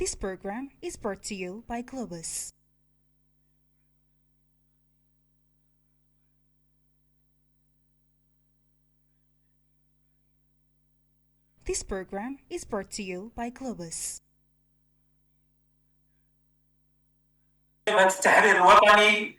This program is brought to you by Globus. This program is brought to you by Globus. التحرير الوطني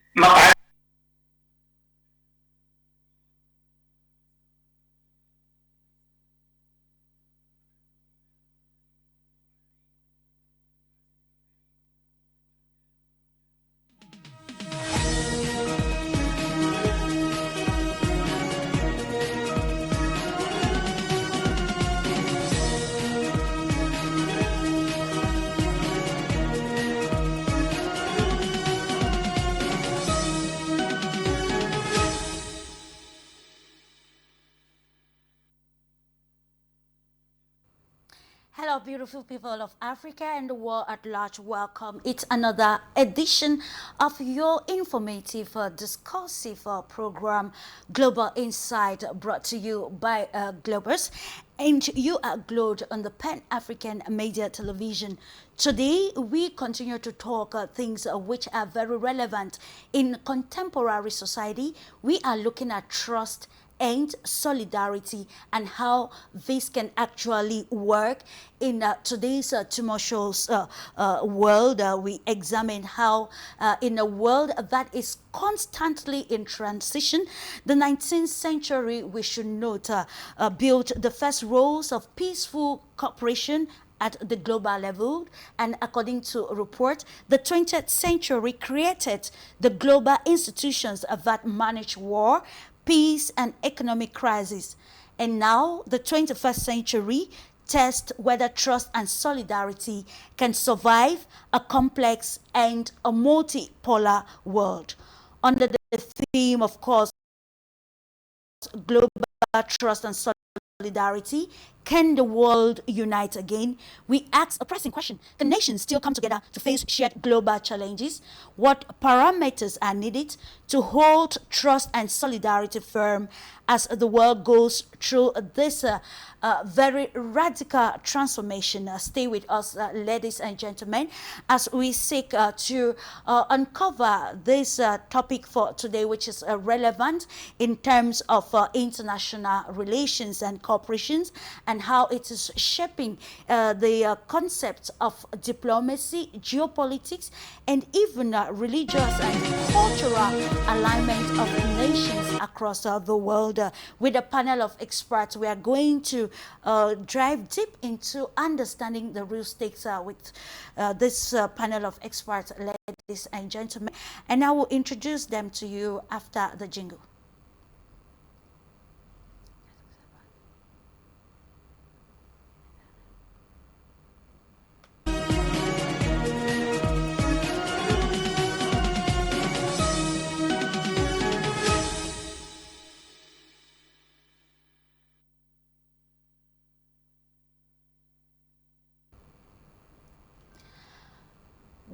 Hello, beautiful people of Africa and the world at large. Welcome. It's another edition of your informative, discursive program, Global Insight, brought to you by Globus. And you are glued on the Pan-African Media Television. Today, we continue to talk things which are very relevant in contemporary society. We are looking at trust and solidarity and how this can actually work in today's tumultuous world. We examine how in a world that is constantly in transition, the 19th century, we should note, built the first roles of peaceful cooperation at the global level, and according to a report, the 20th century created the global institutions that manage war, peace, and economic crisis. And now, the 21st century tests whether trust and solidarity can survive a complex and a multipolar world. Under the theme, of course, global trust and solidarity. Can the world unite again? We ask a pressing question. Can nations still come together to face shared global challenges? What parameters are needed to hold trust and solidarity firm as the world goes through this very radical transformation? Stay with us, ladies and gentlemen, as we seek to uncover this topic for today, which is relevant in terms of international relations and corporations, and how it is shaping the concepts of diplomacy, geopolitics, and even religious and cultural alignment of nations across the world. With a panel of experts, we are going to dive deep into understanding the real stakes with this panel of experts, ladies and gentlemen. And I will introduce them to you after the jingle.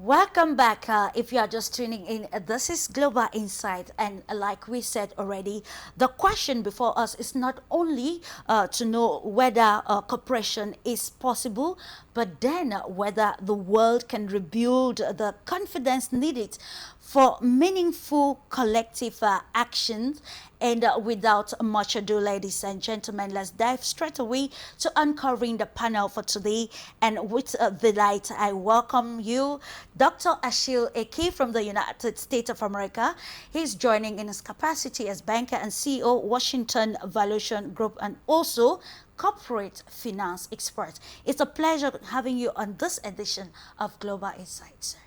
Welcome back. If you are just tuning in, this is Global Insight. And like we said already, the question before us is not only to know whether cooperation is possible, but then whether the world can rebuild the confidence needed for meaningful collective actions. And without much ado, ladies and gentlemen, let's dive straight away to uncovering the panel for today. And with delight, I welcome you, Dr. Ashil Eke from the United States of America. He's joining in his capacity as banker and CEO, Washington Valuation Group, and also corporate finance expert. It's a pleasure having you on this edition of Global Insights.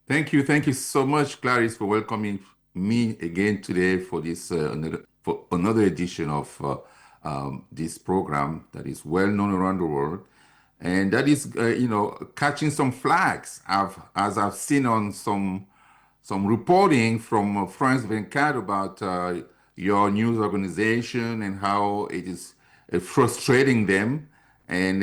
Thank you. Thank you so much, Clarice, for welcoming me again today for this for another edition of this program that is well known around the world, and that is catching some flags. As I've seen on some reporting from France 24 about your news organization and how it is frustrating them, and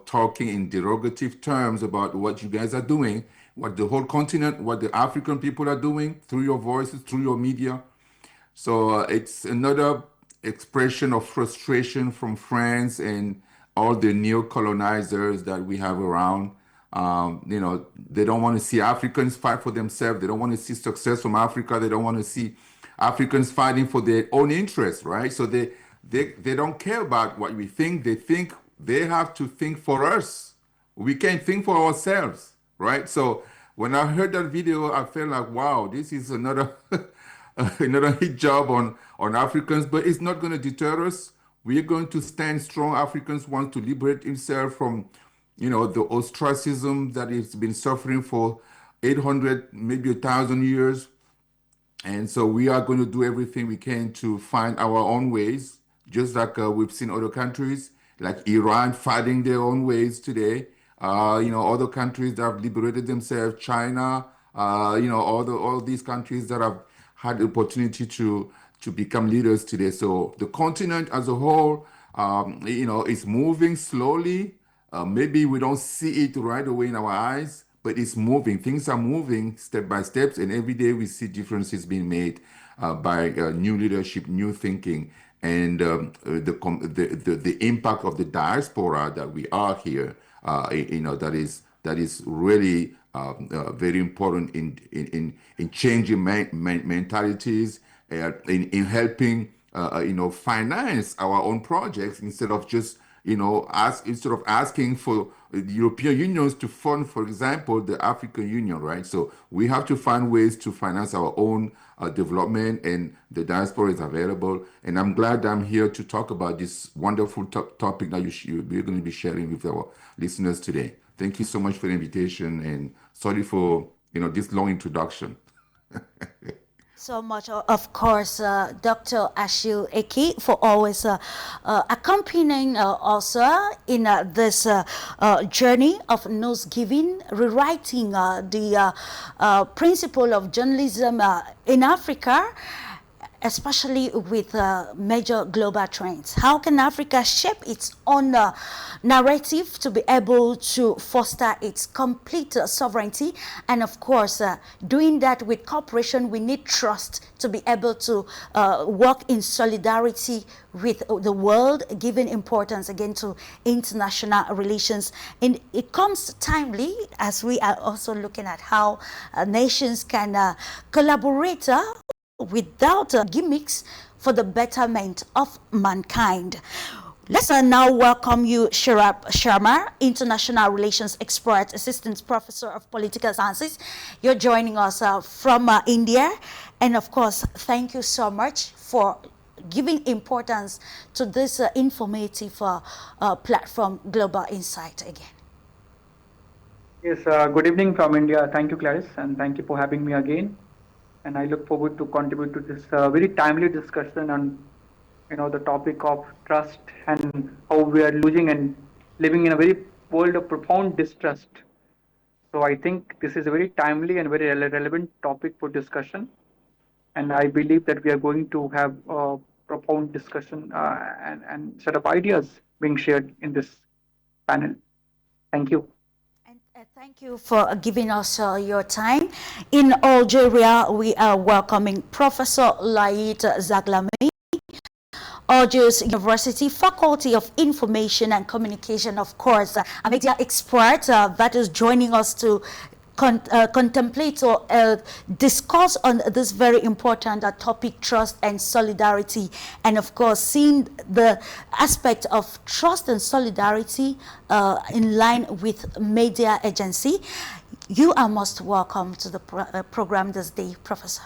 talking in derogative terms about what you guys are doing, what the whole continent, what the African people are doing through your voices, through your media. So it's another expression of frustration from France and all the neo-colonizers that we have around. They don't want to see Africans fight for themselves. They don't want to see success from Africa. They don't want to see Africans fighting for their own interests, right? So they don't care about what we think. They think they have to think for us. We can't think for ourselves, right? So when I heard that video, I felt like, wow, this is another another hit job on Africans, but it's not going to deter us. We're going to stand strong. Africans want to liberate himself from, the ostracism that it's been suffering for 800, maybe 1,000 years. And so we are going to do everything we can to find our own ways, just like we've seen other countries like Iran fighting their own ways today. Other countries that have liberated themselves, China, all these countries that have had the opportunity to become leaders today. So the continent as a whole, is moving slowly. Maybe we don't see it right away in our eyes, but it's moving. Things are moving step by steps, and every day we see differences being made by new leadership, new thinking, and the impact of the diaspora that we are here. That is really very important in changing mentalities, in helping finance our own projects instead of just instead of asking for the European unions to fund, for example, the African Union, right? So we have to find ways to finance our own development, and the diaspora is available. And I'm glad I'm here to talk about this wonderful topic that we're going to be sharing with our listeners today. Thank you so much for the invitation, and sorry for this long introduction. So much, of course, Dr. Ashil Eki, for always accompanying us in this journey of news giving, rewriting the principle of journalism in Africa, especially with major global trends. How can Africa shape its own narrative to be able to foster its complete sovereignty? And of course, doing that with cooperation, we need trust to be able to work in solidarity with the world, giving importance again to international relations. And it comes timely as we are also looking at how nations can collaborate without gimmicks for the betterment of mankind. Let's now welcome you, Shirab Sharma, International Relations Expert, Assistant Professor of Political Sciences. You're joining us from India. And of course, thank you so much for giving importance to this informative platform, Global Insight, again. Yes, good evening from India. Thank you, Clarice, and thank you for having me again. And I look forward to contribute to this very timely discussion on, the topic of trust and how we are losing and living in a very world of profound distrust. So I think this is a very timely and very relevant topic for discussion. And I believe that we are going to have a profound discussion and set of ideas being shared in this panel. Thank you. Thank you for giving us your time. In Algeria, we are welcoming Professor Laïd Zaglami, Algiers University Faculty of Information and Communication, of course, a media expert that is joining us to contemplate or discuss on this very important topic, trust and solidarity. And of course, seeing the aspect of trust and solidarity in line with media agency. You are most welcome to the program this day, Professor.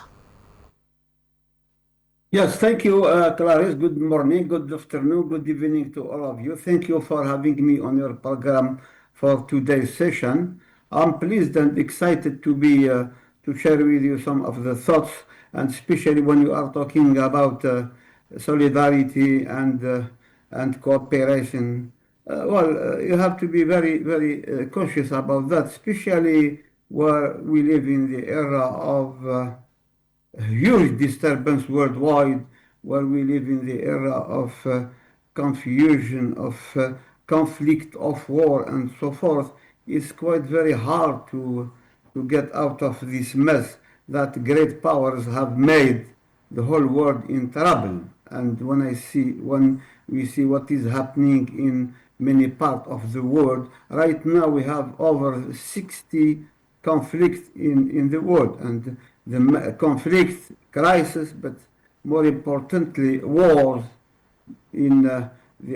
Yes, thank you, Clarice. Good morning, good afternoon, good evening to all of you. Thank you for having me on your program for today's session. I'm pleased and excited to be to share with you some of the thoughts, and especially when you are talking about solidarity and cooperation. You have to be very, very cautious about that, especially where we live in the era of huge disturbance worldwide, where we live in the era of confusion, of conflict, of war, and so forth. It's quite very hard to get out of this mess that great powers have made the whole world in trouble. And when we see what is happening in many parts of the world. Right now, we have over 60 conflicts in the world, and the conflict, crisis, but more importantly, wars in the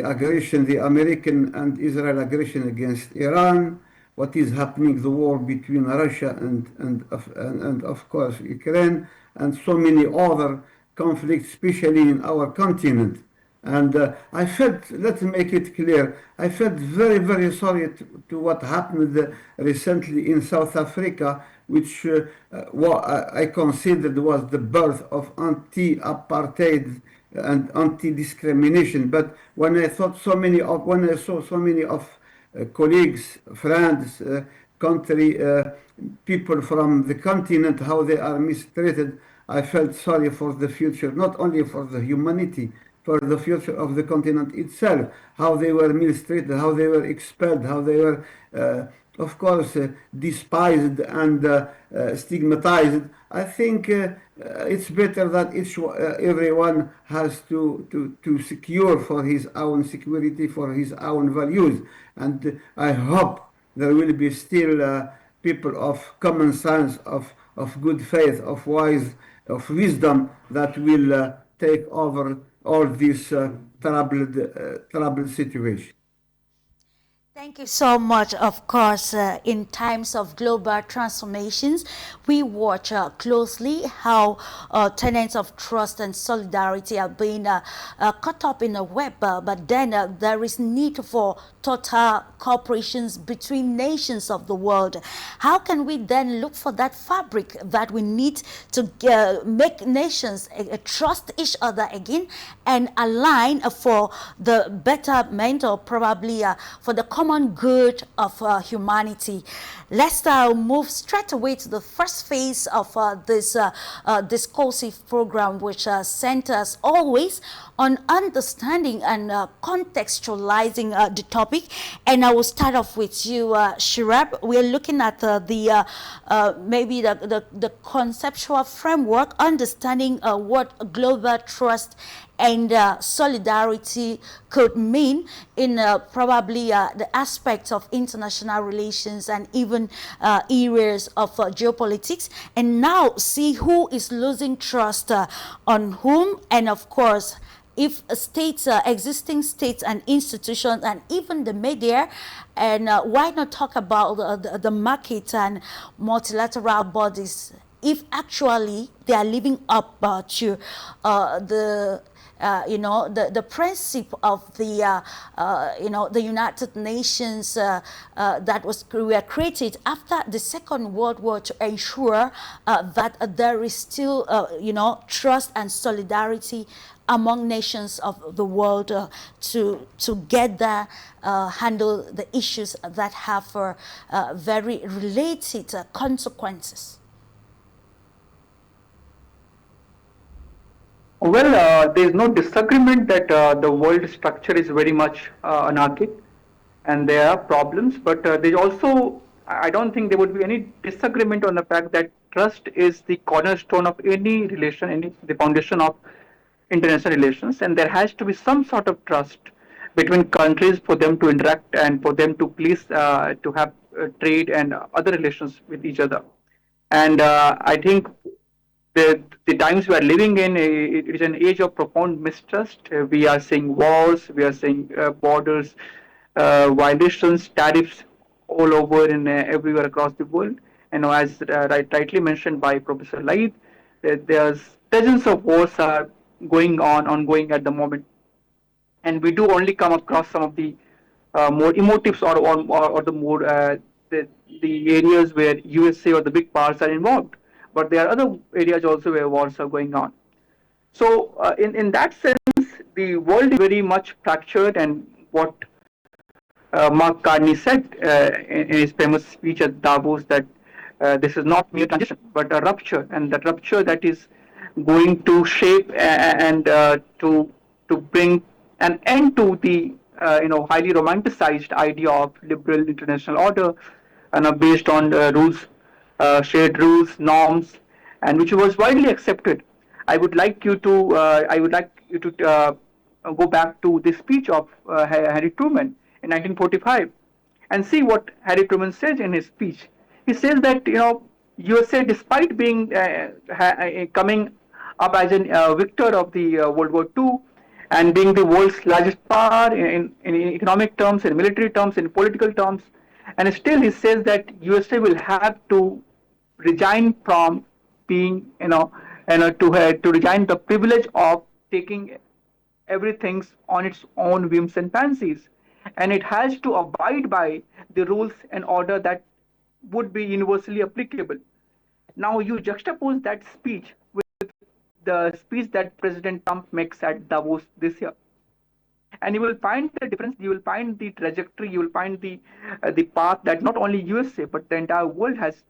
aggression, the American and Israel aggression against Iran, what is happening, the war between Russia and of course Ukraine, and so many other conflicts, especially in our continent. And I felt, let's make it clear, I felt very, very sorry to what happened recently in South Africa, which I considered was the birth of anti-apartheid and anti-discrimination. But when I thought when I saw so many of colleagues, friends, country people from the continent, how they are mistreated, I felt sorry for the future, not only for the humanity, for the future of the continent itself, how they were mistreated, how they were expelled, how they were, of course, despised and stigmatized. I think it's better that everyone has to secure for his own security, for his own values. And I hope there will be still people of common sense, of good faith, of wisdom that will take over all this troubled situation. Thank you so much. Of course, in times of global transformations, we watch closely how tenets of trust and solidarity are being caught up in a web. But then there is need for total cooperations between nations of the world. How can we then look for that fabric that we need to make nations trust each other again and align for the betterment, or probably for the common good of humanity? Let's move straight away to the first phase of this discursive program, which centers always on understanding and contextualizing the topic. And I will start off with you, Shirab. We're looking at maybe the conceptual framework, understanding what global trust and solidarity could mean in probably the aspects of international relations and even areas of geopolitics, and now see who is losing trust on whom, and of course if states, existing states and institutions, and even the media, and why not talk about the market and multilateral bodies, if actually they are living up to the principle of the United Nations that were created after the Second World War to ensure that there is still trust and solidarity among nations of the world to together handle the issues that have very related consequences. Well, there is no disagreement that the world structure is very much anarchic, and there are problems. But there also, I don't think there would be any disagreement on the fact that trust is the cornerstone of any relation, the foundation of international relations, and there has to be some sort of trust between countries for them to interact and for them to please to have trade and other relations with each other. And I think the times we are living in, it is an age of profound mistrust. We are seeing wars, we are seeing borders, violations, tariffs all over and everywhere across the world. And as rightly mentioned by Professor Laid, there's dozens of wars are ongoing at the moment, and we do only come across some of the more emotives or the more the areas where USA or the big powers are involved. But there are other areas also where wars are going on. So in that sense, the world is very much fractured, and what Mark Carney said in his famous speech at Davos, that this is not mere transition, but a rupture, and that rupture that is going to shape and to bring an end to the highly romanticized idea of liberal international order, and based on shared rules, norms, and which was widely accepted. I would like you to go back to the speech of Harry Truman, in 1945. And see what Harry Truman says in his speech. He says that USA, despite being coming up as a victor of the World War II and being the world's largest power in economic terms, in military terms, in political terms, and still he says that USA will have to resign from being, to resign the privilege of taking everything on its own whims and fancies, and it has to abide by the rules and order that would be universally applicable. Now you juxtapose that speech with the speech that President Trump makes at Davos this year, and you will find the difference. You will find the trajectory. You will find the path that not only USA but the entire world has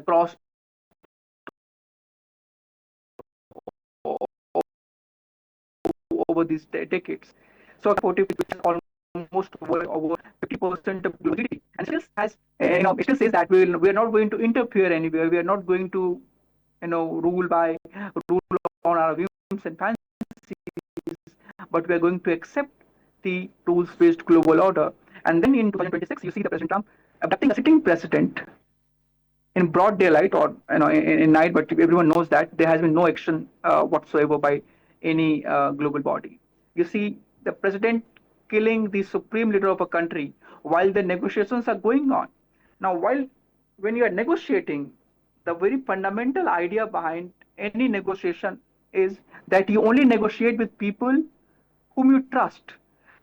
crossed over these decades. So, which is almost over 50% of global GDP, and still has, it still says that we are not going to interfere anywhere. We are not going to, rule on our whims and fancies, but we are going to accept the rules-based global order. And then in 2026, you see the President Trump abducting a sitting president in broad daylight, or in night, but everyone knows that there has been no action whatsoever by any global body. You see the president killing the supreme leader of a country while the negotiations are going on. Now, when you are negotiating, the very fundamental idea behind any negotiation is that you only negotiate with people whom you trust.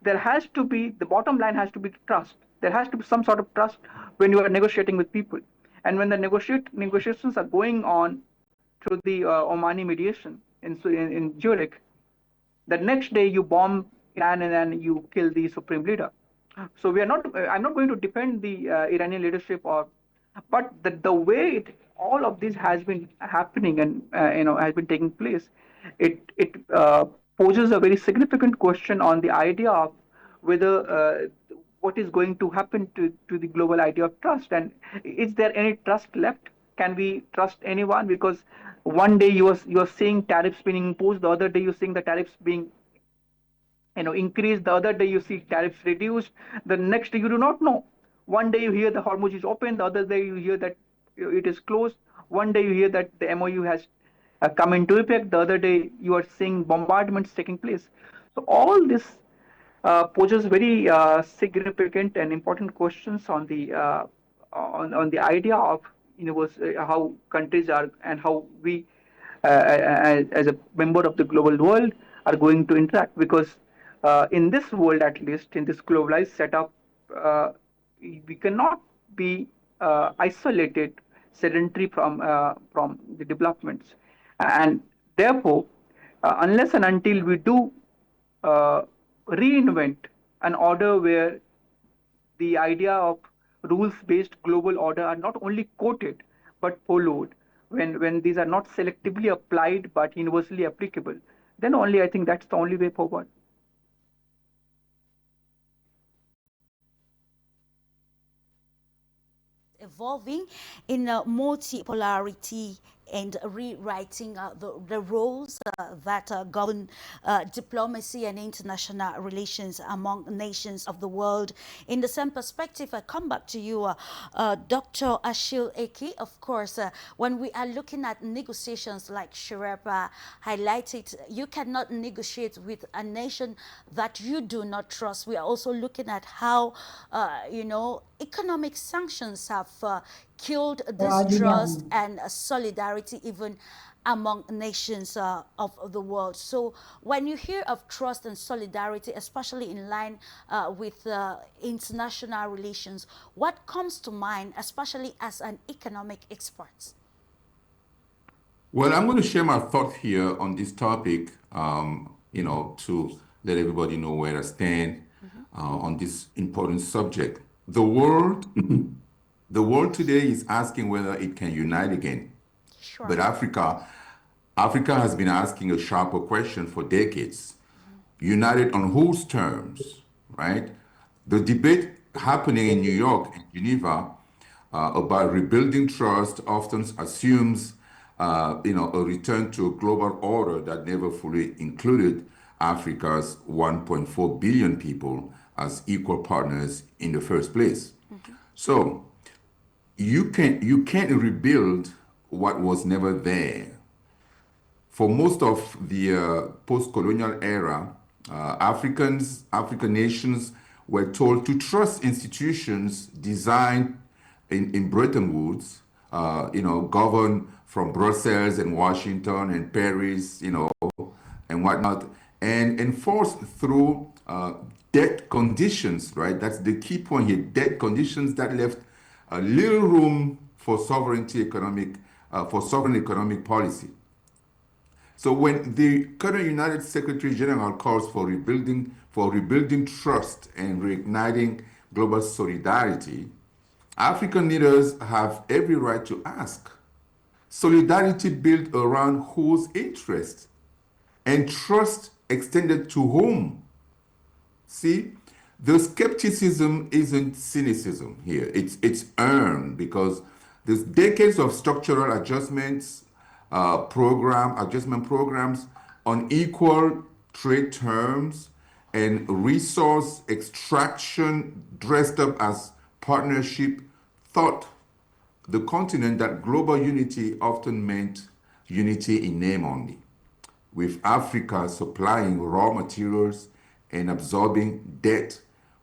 There has to be, the bottom line has to be trust. There has to be some sort of trust when you are negotiating with people. And when the negotiations are going on through the Omani mediation in Zurich, the next day you bomb Iran and then you kill the supreme leader. So we are not. I'm not going to defend the Iranian leadership, but the way all of this has been happening and has been taking place, it poses a very significant question on the idea of whether what is going to happen to the global idea of trust, and is there any trust left? Can we trust anyone? Because one day you are seeing tariffs being imposed, the other day you're seeing the tariffs being increased, the other day you see tariffs reduced, the next day you do not know. One day you hear the Hormuz is open, the other day you hear that it is closed. One day you hear that the MOU has come into effect, the other day you are seeing bombardments taking place. So all this poses very significant and important questions on the idea of how countries are and how we as a member of the global world are going to interact, because in this world, at least in this globalized setup, uh, we cannot be isolated, sedentary from the developments, and therefore, unless and until we do uh, reinvent an order where the idea of rules-based global order are not only quoted but followed, when these are not selectively applied but universally applicable, then only I think that's the only way forward. Evolving in a multipolarity and rewriting the roles that govern diplomacy and international relations among nations of the world. In the same perspective, I come back to you, Dr. Ashil Eki. Of course, when we are looking at negotiations like Sherpa highlighted, you cannot negotiate with a nation that you do not trust. We are also looking at how, economic sanctions have killed this trust and solidarity even among nations of the world. So when you hear of trust and solidarity, especially in line with international relations, what comes to mind, especially as an economic expert? Well, I'm going to share my thoughts here on this topic, to let everybody know where I stand on this important subject. The world today is asking whether it can unite again. Sure. But Africa has been asking a sharper question for decades. United on whose terms, right? The debate happening in New York and Geneva about rebuilding trust often assumes, a return to a global order that never fully included Africa's 1.4 billion people as equal partners in the first place. So you can't rebuild what was never there. For most of the post-colonial era, African nations were told to trust institutions designed in Bretton Woods, governed from Brussels and Washington and Paris, and whatnot, and enforced through debt conditions, right? That's the key point here. Debt conditions that left little room for for sovereign economic policy. So when the current United Secretary General calls for rebuilding trust and reigniting global solidarity, African leaders have every right to ask: solidarity built around whose interest, and trust extended to whom? See, the skepticism isn't cynicism here. It's earned because there's decades of structural adjustment programs on equal trade terms and resource extraction dressed up as partnership thought the continent that global unity often meant unity in name only, with Africa supplying raw materials and absorbing debt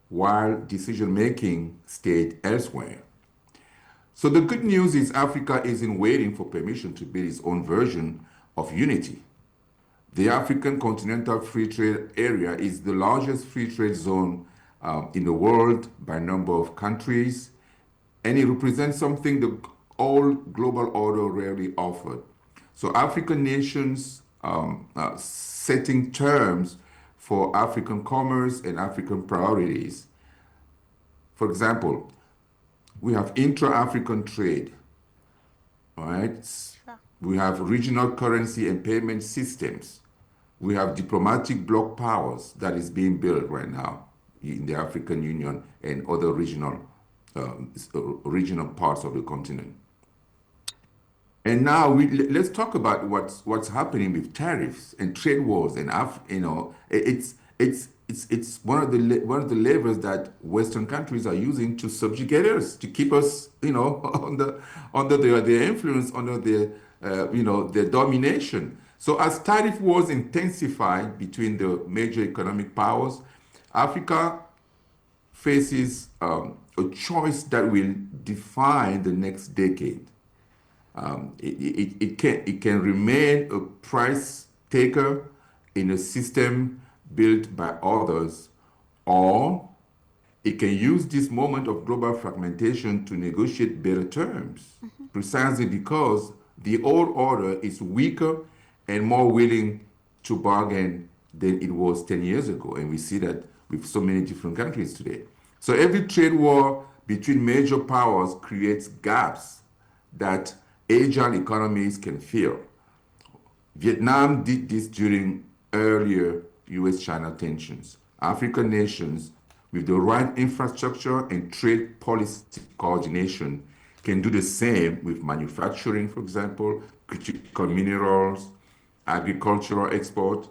while decision making stayed elsewhere. So the good news is Africa isn't waiting for permission to build its own version of unity. The African Continental Free Trade Area is the largest free trade zone in the world by number of countries, and it represents something the old global order rarely offered. So African nations setting terms for African commerce and African priorities. For example, we have intra-African trade, all right? Sure. We have regional currency and payment systems. We have diplomatic bloc powers that is being built right now in the African Union and other regional parts of the continent. And now let's talk about what's happening with tariffs and trade wars and it's one of the levers that Western countries are using to subjugate us, to keep us under their influence, under their domination. So as tariff wars intensify between the major economic powers, Africa faces a choice that will define the next decade. It can remain a price taker in a system built by others, or it can use this moment of global fragmentation to negotiate better terms, precisely because the old order is weaker and more willing to bargain than it was 10 years ago. And we see that with so many different countries today. So every trade war between major powers creates gaps that agile economies can fill. Vietnam did this during earlier US-China tensions. African nations with the right infrastructure and trade policy coordination can do the same with manufacturing, for example, critical minerals, agricultural export,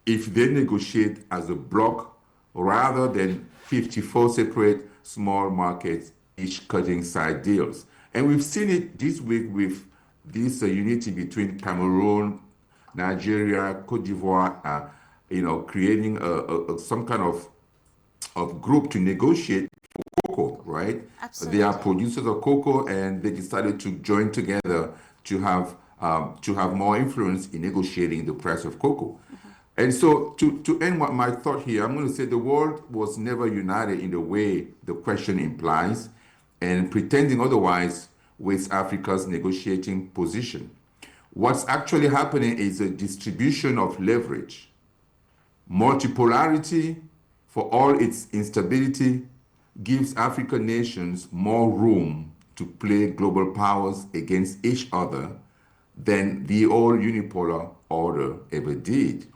if they negotiate as a bloc rather than 54 separate small markets, each cutting side deals. And we've seen it this week with this unity between Cameroon, Nigeria, Cote d'Ivoire, creating some kind of group to negotiate cocoa, right? They are Absolutely. producers of cocoa, and they decided to join together to have more influence in negotiating the price of cocoa. And so, to end my thought here, I'm going to say the world was never united in the way the question implies, and pretending otherwise wastes Africa's negotiating position. What's actually happening is a distribution of leverage. Multipolarity, for all its instability, gives African nations more room to play global powers against each other than the old unipolar order ever did.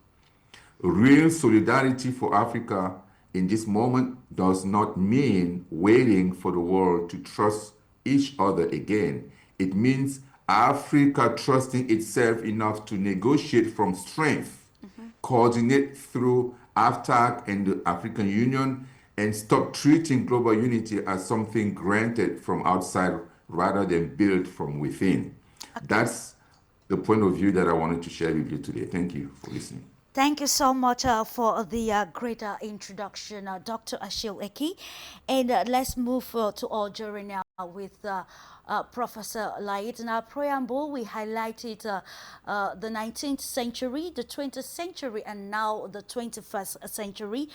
Real solidarity for Africa in this moment does not mean waiting for the world to trust each other again. It means Africa trusting itself enough to negotiate from strength, coordinate through AFTAC and the African Union, and stop treating global unity as something granted from outside rather than built from within. Okay. That's the point of view that I wanted to share with you today. Thank you for listening. Thank you so much for the great introduction, Dr. Ashil Eki. And let's move to our journey now with Professor Light. In our preamble, we highlighted the 19th century, the 20th century, and now the 21st century,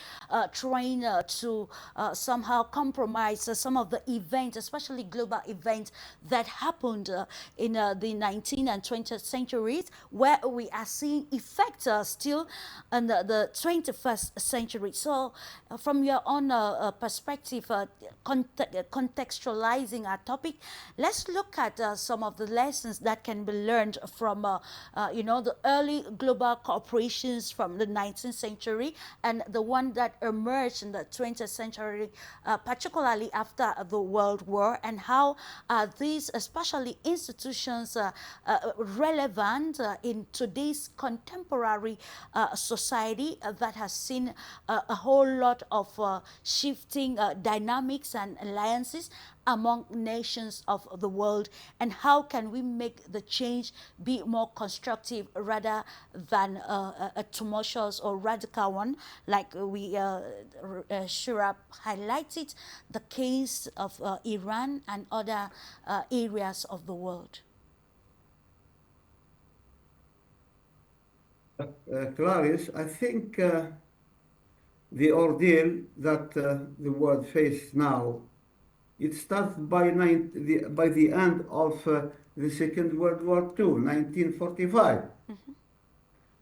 trying to somehow compromise some of the events, especially global events that happened in the 19th and 20th centuries, where we are seeing effects still in the 21st century. So, from your own perspective, contextualizing our topic, let's look at some of the lessons that can be learned from, the early global corporations from the 19th century and the one that emerged in the 20th century, particularly after the World War, and how these, especially institutions, relevant in today's contemporary society that has seen a whole lot of shifting dynamics and alliances among nations of the world, and how can we make the change be more constructive rather than a tumultuous or radical one, like Shurab highlighted the case of Iran and other areas of the world. Clarice, I think the ordeal that the world faces now, it starts by the end of the Second World War II, 1945.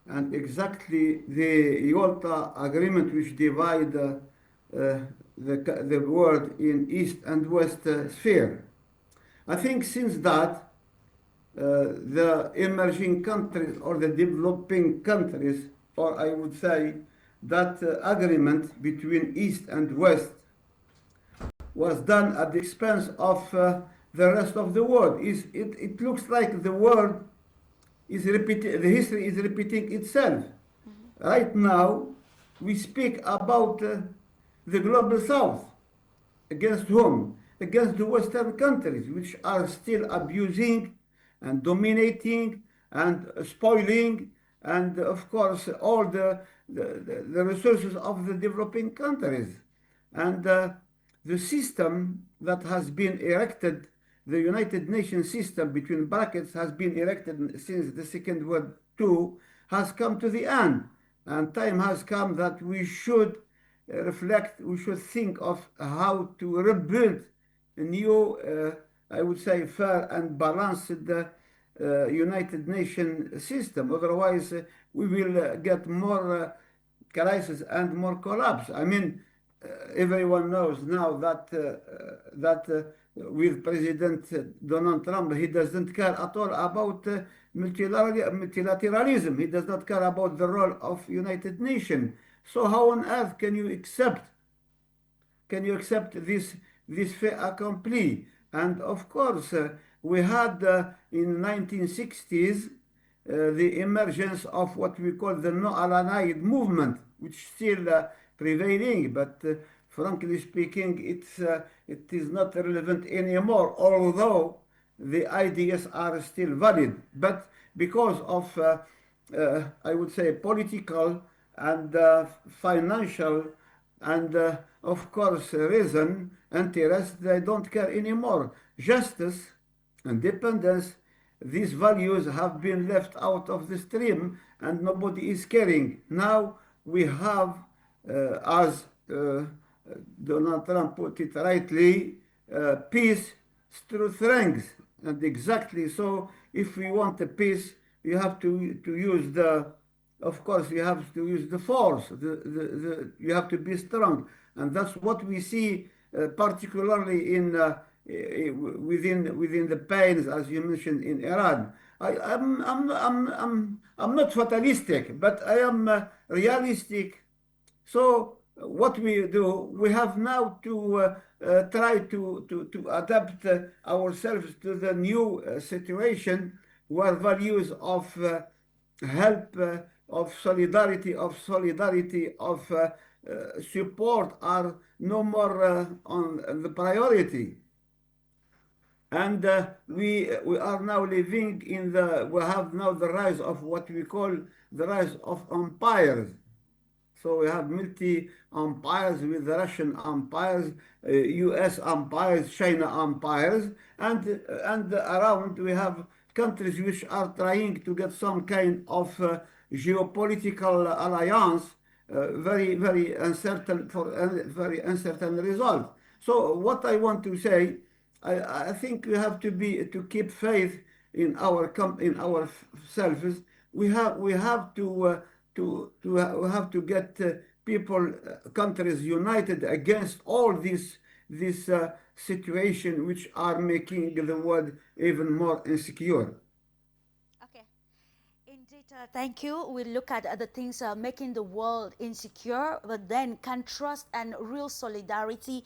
And exactly the Yalta Agreement, which divide the world in East and West sphere. I think since that, the emerging countries or the developing countries, or I would say that agreement between East and West was done at the expense of the rest of the world. It looks like the world is repeating, the history is repeating itself. Right now, we speak about the global south. Against whom? Against the Western countries, which are still abusing and dominating and spoiling, and of course, all the resources of the developing countries. And the system that has been erected, the United Nations system, between brackets, has been erected since the Second World War, has come to the end. And time has come that we should reflect, we should think of how to rebuild a new, I would say, fair and balanced United Nations system. Otherwise, we will get more crisis and more collapse. I mean, everyone knows now that with President Donald Trump, he doesn't care at all about multilateralism. He does not care about the role of United Nations. So how on earth can you accept this fait accompli? And of course, we had in 1960s the emergence of what we call the no-aligned movement, which still prevailing, but frankly speaking, it is not relevant anymore, although the ideas are still valid. But because of, I would say, political and financial and of course reason, interest, they don't care anymore. Justice, independence, these values have been left out of the stream and nobody is caring. Now we have, as Donald Trump put it rightly, peace through strength. And exactly so, if we want a peace, you have to use of course, you have to use the force. You have to be strong, and that's what we see, particularly within the pains, as you mentioned, in Iran. I'm not fatalistic, but I am realistic. So what we do, we have now to try to adapt ourselves to the new situation where values of help, of solidarity, of support are no more on the priority. And we are now living in we have now the rise of what we call the rise of empires. So we have multi empires with the Russian empires, US empires, China empires, and around we have countries which are trying to get some kind of geopolitical alliance, very uncertain for very uncertain result. So what I want to say, I think we have to keep faith in in ourselves. We have we have to get people, countries united against all this situation which are making the world even more insecure. Okay. Indeed, thank you. We look at the things making the world insecure, but then contrast and real solidarity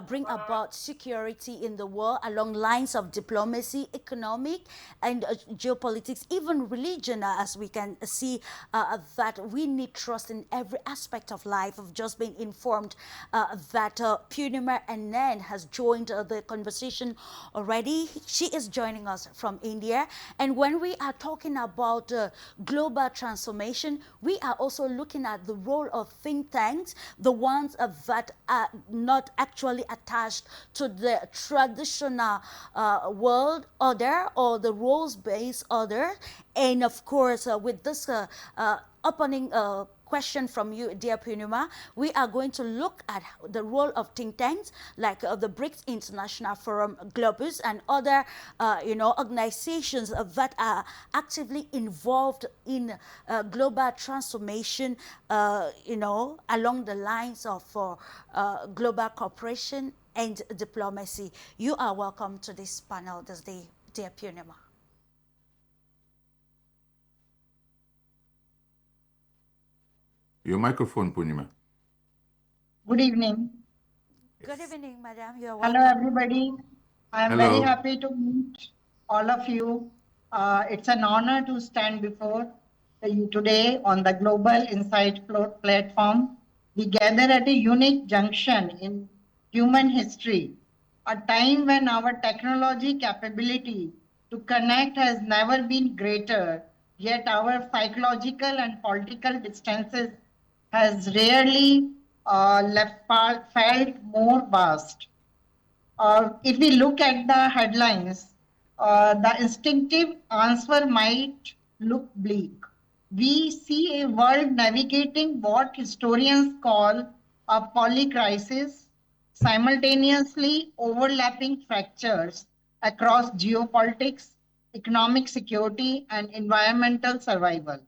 bring about security in the world along lines of diplomacy, economic, and geopolitics, even religion, as we can see that we need trust in every aspect of life. Of just being informed that Punima Anand has joined the conversation already. She is joining us from India, and when we are talking about global transformation, we are also looking at the role of think tanks, the ones that are not actually attached to the traditional world order or the rules-based order. And of course, with this opening question from you, dear Punima, we are going to look at the role of think tanks like the BRICS International Forum, Globus, and other, organizations that are actively involved in global transformation, along the lines of global cooperation and diplomacy. You are welcome to this panel this day, dear Punima. Your microphone, Punima. Good evening. Good evening, madam. You are Hello, welcome. everybody. I am very Hello. happy to meet all of you. It's an honor to stand before you today on the Global Insight platform. We gather at a unique junction in human history, a time when our technology capability to connect has never been greater, yet our psychological and political distances has rarely felt more vast. If we look at the headlines, the instinctive answer might look bleak. We see a world navigating what historians call a polycrisis, simultaneously overlapping fractures across geopolitics, economic security, and environmental survival.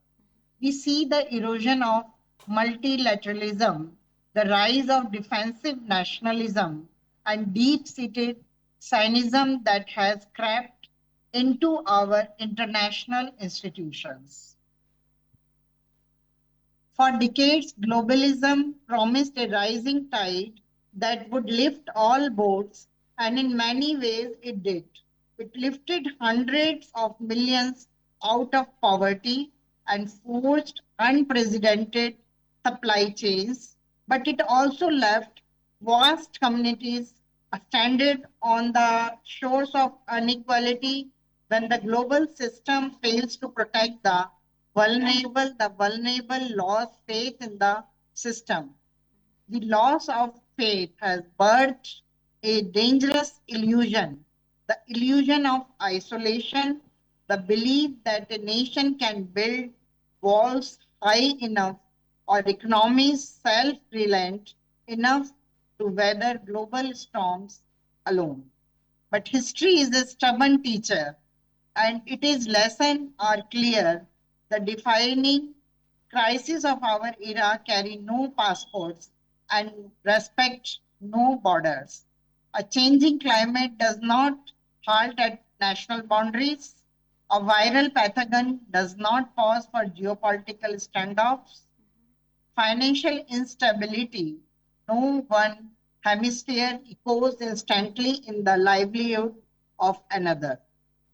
We see the erosion of multilateralism, the rise of defensive nationalism, and deep-seated cynicism that has crept into our international institutions. For decades, globalism promised a rising tide that would lift all boats, and in many ways it did. It lifted hundreds of millions out of poverty and forged unprecedented supply chains, but it also left vast communities stranded on the shores of inequality. When the global system fails to protect the vulnerable lose faith in the system. The loss of faith has birthed a dangerous illusion, the illusion of isolation, the belief that a nation can build walls high enough or economies self-reliant enough to weather global storms alone. But history is a stubborn teacher, and its lessons are clear. The defining crises of our era carry no passports and respect no borders. A changing climate does not halt at national boundaries. A viral pathogen does not pause for geopolitical standoffs. Financial instability, no one hemisphere echoes instantly in the livelihood of another.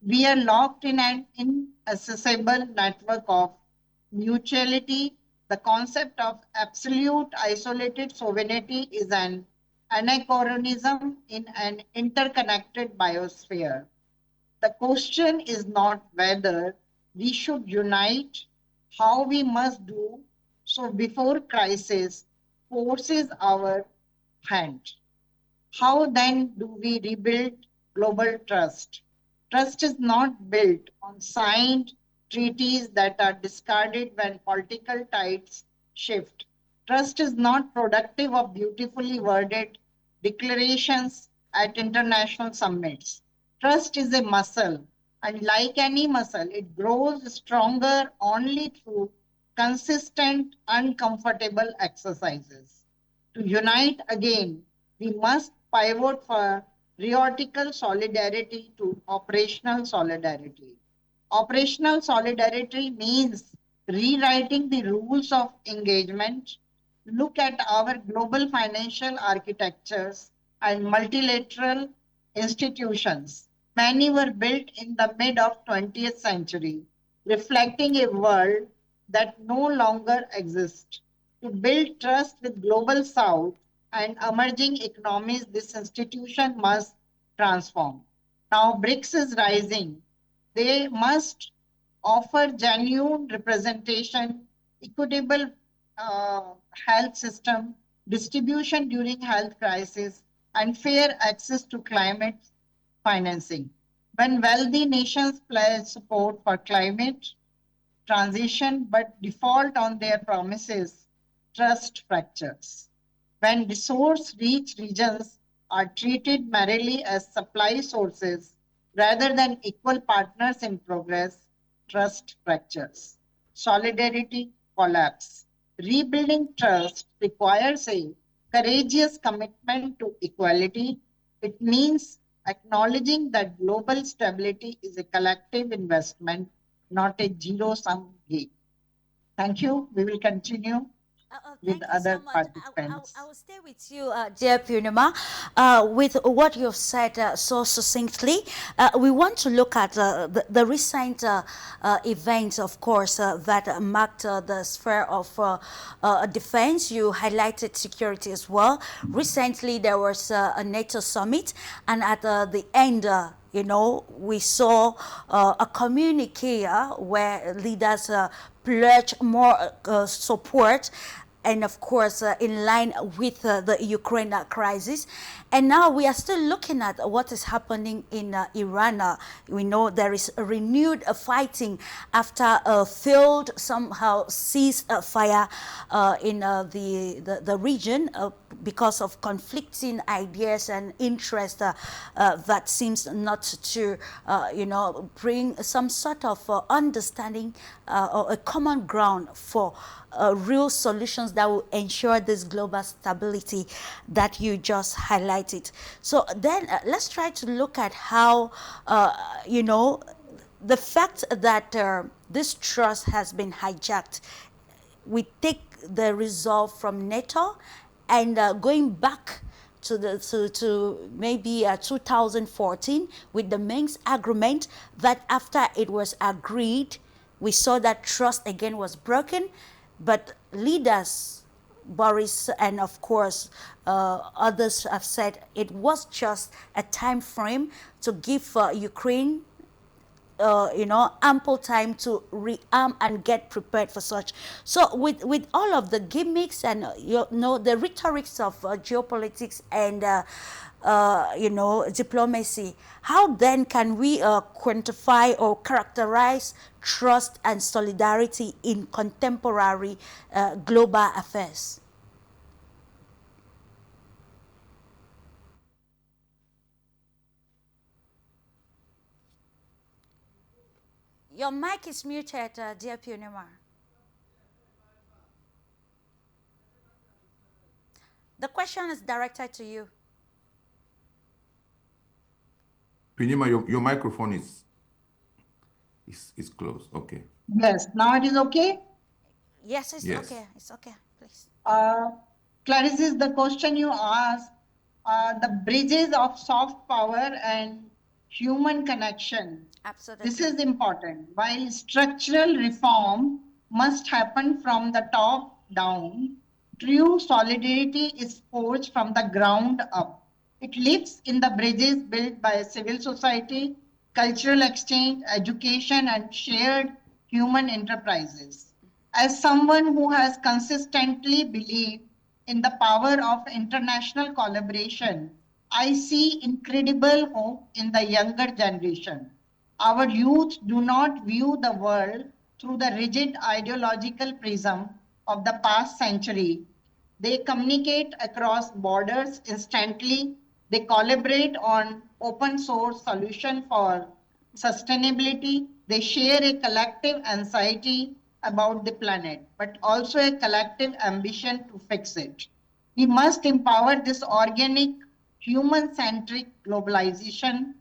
We are locked in an inaccessible network of mutuality The concept of absolute isolated sovereignty is an anachronism in an interconnected biosphere. The question is not whether we should unite, how we must do so before crisis forces our hand. How then do we rebuild global trust? Trust is not built on signed treaties that are discarded when political tides shift. Trust is not productive of beautifully worded declarations at international summits. Trust is a muscle, and like any muscle, it grows stronger only through consistent, uncomfortable exercises. To unite again, we must pivot from theoretical solidarity to operational solidarity. Operational solidarity means rewriting the rules of engagement. Look at our global financial architectures and multilateral institutions. Many were built in the mid of 20th century, reflecting a world that no longer exists. To build trust with global south and emerging economies, this institution must transform. Now BRICS is rising. They must offer genuine representation, equitable health system, distribution during health crisis, and fair access to climate financing. When wealthy nations pledge support for climate transition but default on their promises, trust fractures. When resource-rich regions are treated merely as supply sources rather than equal partners in progress, trust fractures. Solidarity collapse. Rebuilding trust requires a courageous commitment to equality. It means acknowledging that global stability is a collective investment, not a zero-sum game. Thank you. We will continue with Thank you so other much. I participants. will stay with you, dear Punima, with what you've said so succinctly. We want to look at the recent events, of course, that marked the sphere of defense. You highlighted security as well. Recently, there was a NATO summit, and at the end, we saw a communique where leaders pledge more support, and of course in line with the Ukraine crisis. And now we are still looking at what is happening in Iran. We know there is a renewed fighting after a failed somehow ceasefire in the region because of conflicting ideas and interests that seems not to bring some sort of understanding or a common ground for real solutions that will ensure this global stability that you just highlighted. So then let's try to look at how, the fact that this trust has been hijacked. We take the resolve from NATO, and going back to maybe 2014 with the Minsk agreement, that after it was agreed, we saw that trust again was broken. But leaders, Boris and of course others, have said it was just a time frame to give Ukraine ample time to rearm and get prepared for such. So with all of the gimmicks and the rhetorics of geopolitics and diplomacy, how then can we quantify or characterize trust and solidarity in contemporary global affairs? Your mic is muted, dear Punima. The question is directed to you. Pinima, your microphone is closed. Okay. Yes, now it is okay. Yes, it's Yes. okay. It's okay, please. Clarice, is the question you asked, the bridges of soft power and human connection. Absolutely. This is important. While structural reform must happen from the top down. True solidarity is forged from the ground up. It lives in the bridges built by civil society, cultural exchange, education, and shared human enterprises. As someone who has consistently believed in the power of international collaboration, I see incredible hope in the younger generation. Our youth do not view the world through the rigid ideological prism of the past century. They communicate across borders instantly. They collaborate on open source solution for sustainability. They share a collective anxiety about the planet, but also a collective ambition to fix it. We must empower this organic, human centric globalization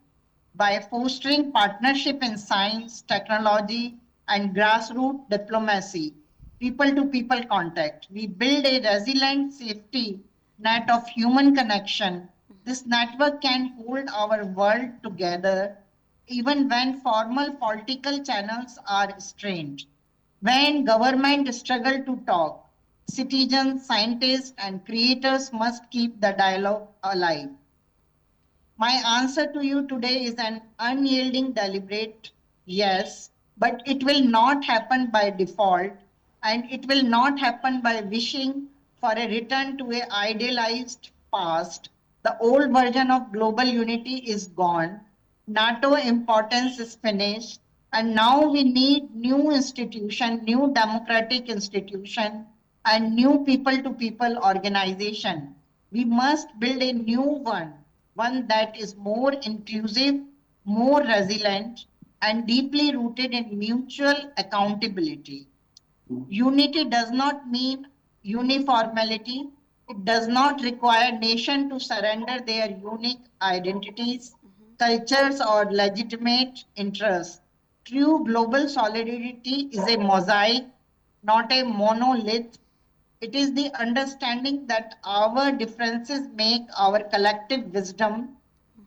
by fostering partnership in science, technology, and grassroots diplomacy, people to people contact. We build a resilient safety net of human connection. This network can hold our world together even when formal political channels are strained. When governments struggle to talk, citizens, scientists, and creators must keep the dialogue alive. My answer to you today is an unyielding, deliberate yes, but it will not happen by default, and it will not happen by wishing for a return to a idealized past. The old version of global unity is gone. NATO importance is finished, and now we need new institution, new democratic institution, and new people-to-people organization. We must build a new one that is more inclusive, more resilient, and deeply rooted in mutual accountability. Unity does not mean uniformity. It does not require nation to surrender their unique identities, cultures, or legitimate interests. True global solidarity is a mosaic, not a monolith. It is the understanding that our differences make our collective wisdom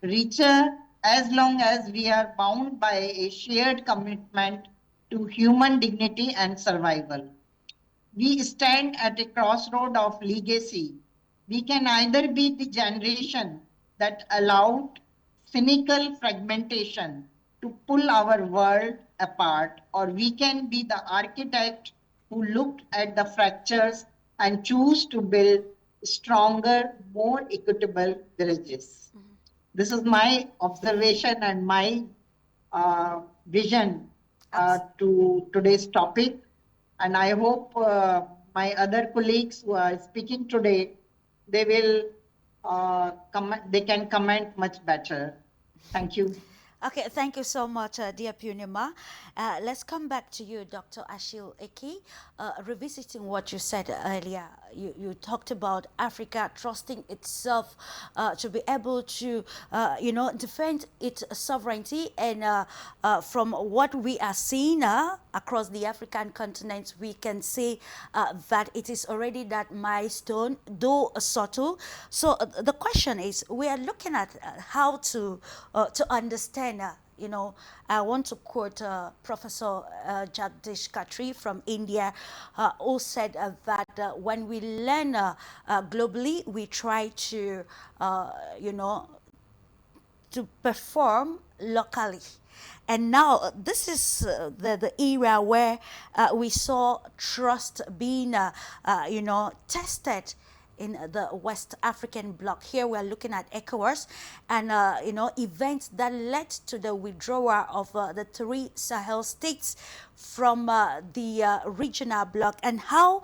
richer as long as we are bound by a shared commitment to human dignity and survival. We stand at a crossroad of legacy. We can either be the generation that allowed cynical fragmentation to pull our world apart, or we can be the architect who looked at the fractures and choose to build stronger, more equitable villages. This is my observation and my vision to today's topic. And I hope my other colleagues who are speaking today, they will they can comment much better. Thank you. Okay, thank you so much, dear Punima. Let's come back to you, Dr. Ashil Eki. Revisiting what you said earlier, you talked about Africa trusting itself to be able to, defend its sovereignty. And from what we are seeing across the African continent, we can see that it is already that milestone, though subtle. So the question is, we are looking at how to understand. I want to quote Professor Jagdish Khatri from India, who said that when we learn globally, we try to, to perform locally. And now this is the era where we saw trust being, tested in the West African bloc. Here we are looking at ECOWAS and, events that led to the withdrawal of the three Sahel states from the regional bloc, and how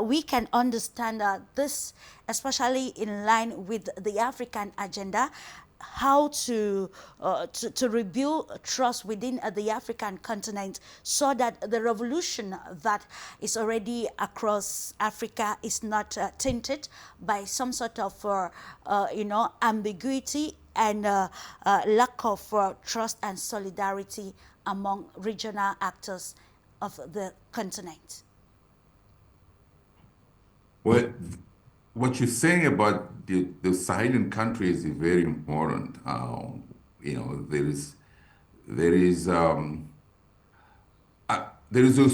we can understand this, especially in line with the African agenda, how to rebuild trust within the African continent, so that the revolution that is already across Africa is not tainted by some sort of ambiguity and lack of trust and solidarity among regional actors of the continent. Well, what you're saying about the Sahelan countries is very important. There is there is a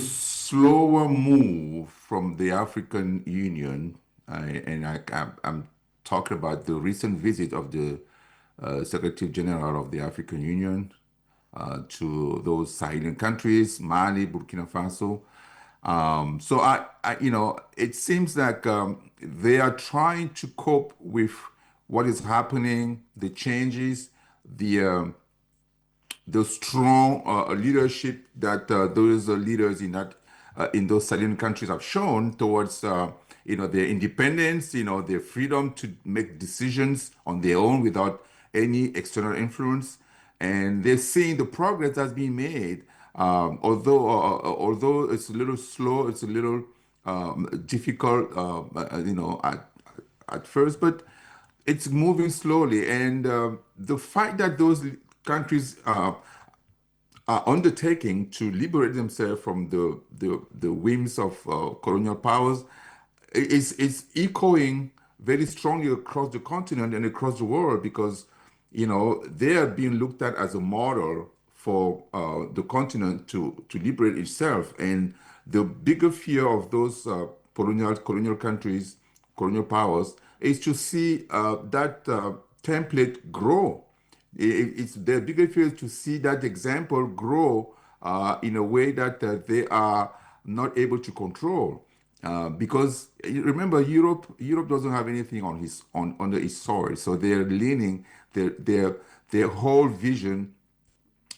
slower move from the African Union, I'm talking about the recent visit of the Secretary General of the African Union to those Sahelin countries, Mali, Burkina Faso. So it seems like they are trying to cope with what is happening, the changes, the strong leadership that those leaders in those Sahelian countries have shown towards their independence, their freedom to make decisions on their own without any external influence, and they're seeing the progress that's being made. Although it's a little slow, it's a little difficult, at first, but it's moving slowly. And the fight that those countries are undertaking to liberate themselves from the whims of colonial powers is echoing very strongly across the continent and across the world, because they are being looked at as a model for the continent to liberate itself. And the bigger fear of those colonial countries, colonial powers, is to see that template grow. It's their biggest fear to see that example grow in a way that they are not able to control. Because remember, Europe doesn't have anything under its soil, so they're leaning their whole vision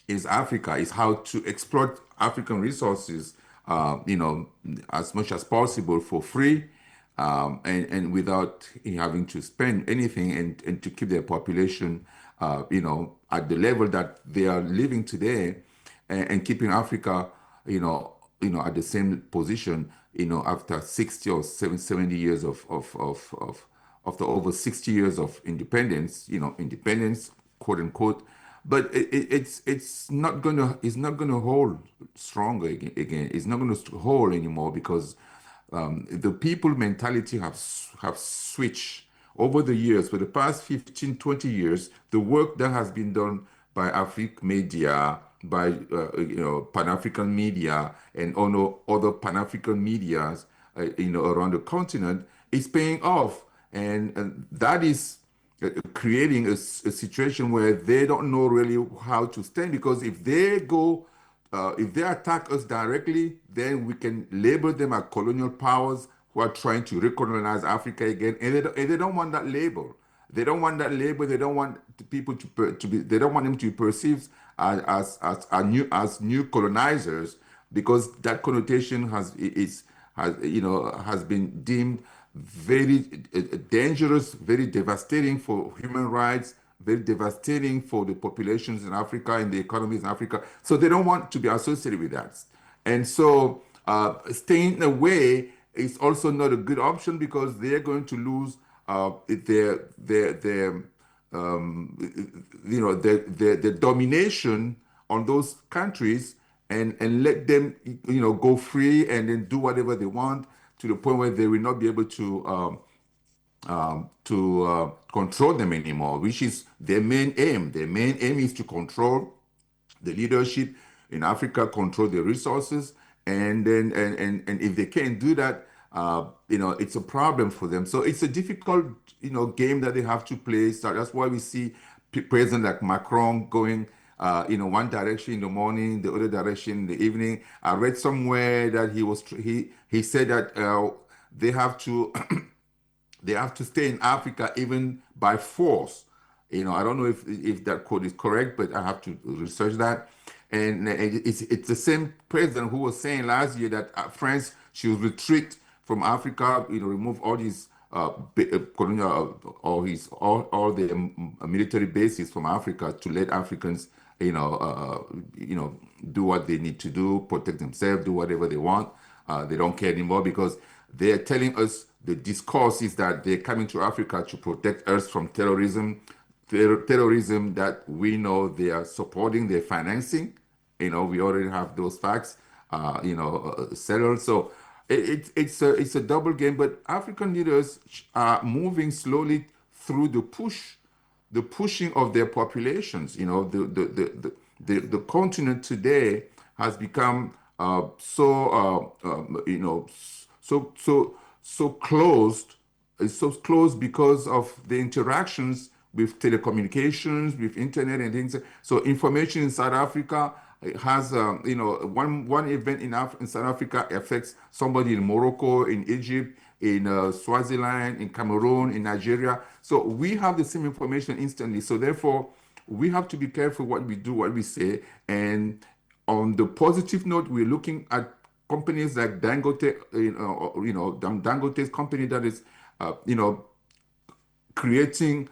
is Africa, is how to exploit African resources, as much as possible for free, and without having to spend anything, and to keep their population, at the level that they are living today, and keeping Africa, at the same position, after 60 or 70 years after over 60 years of independence, independence, quote unquote. But it's not gonna hold stronger again. It's not gonna hold anymore, because the people mentality have switched over the years. For the past 15, 20 years, the work that has been done by African media, by Pan-African media, and other Pan-African medias, around the continent, is paying off, and that is creating a situation where they don't know really how to stand, because if they attack us directly, then we can label them as colonial powers who are trying to recolonize Africa again, and they don't want that label. They don't want that label. They don't want the people to be. They don't want them to be perceived as new colonizers, because that connotation has been deemed very dangerous, very devastating for human rights, very devastating for the populations in Africa and the economies in Africa. So they don't want to be associated with that. And so staying away is also not a good option, because they're going to lose their their domination on those countries, and let them go free and then do whatever they want, to the point where they will not be able to control them anymore, which is their main aim. Their main aim is to control the leadership in Africa, control the resources, and then and if they can't do that, it's a problem for them. So it's a difficult game that they have to play. So that's why we see president like Macron going one direction in the morning, the other direction in the evening. I read somewhere that he said that they have to they have to stay in Africa even by force. I don't know if that quote is correct, but I have to research that. And it's the same president who was saying last year that France should retreat from Africa, remove all these colonial, all the military bases from Africa, to let Africans, do what they need to do, protect themselves, do whatever they want. They don't care anymore, because they're telling us the discourse is that they're coming to Africa to protect us from terrorism that we know they are supporting, they're financing. We already have those facts, settled. So it's a double game. But African leaders are moving slowly through the pushing of their populations. The continent today has become so closed. It's so close because of the interactions with telecommunications, with internet and things. So information in South Africa has, one event in South Africa affects somebody in Morocco, in Egypt, in Swaziland, in Cameroon, in Nigeria. So we have the same information instantly. So therefore, we have to be careful what we do, what we say. And on the positive note, we're looking at companies like Dangote, Dangote's company that is, creating,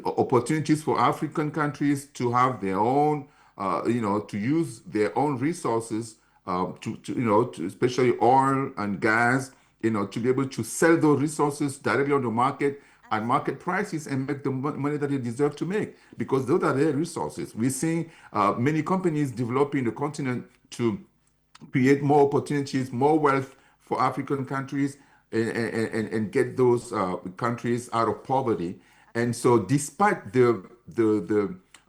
opportunities for African countries to have their own, to use their own resources, especially oil and gas, to be able to sell those resources directly on the market at market prices and make the money that they deserve to make, because those are their resources. We're seeing many companies developing the continent to create more opportunities, more wealth for African countries, and get those countries out of poverty. And so, despite the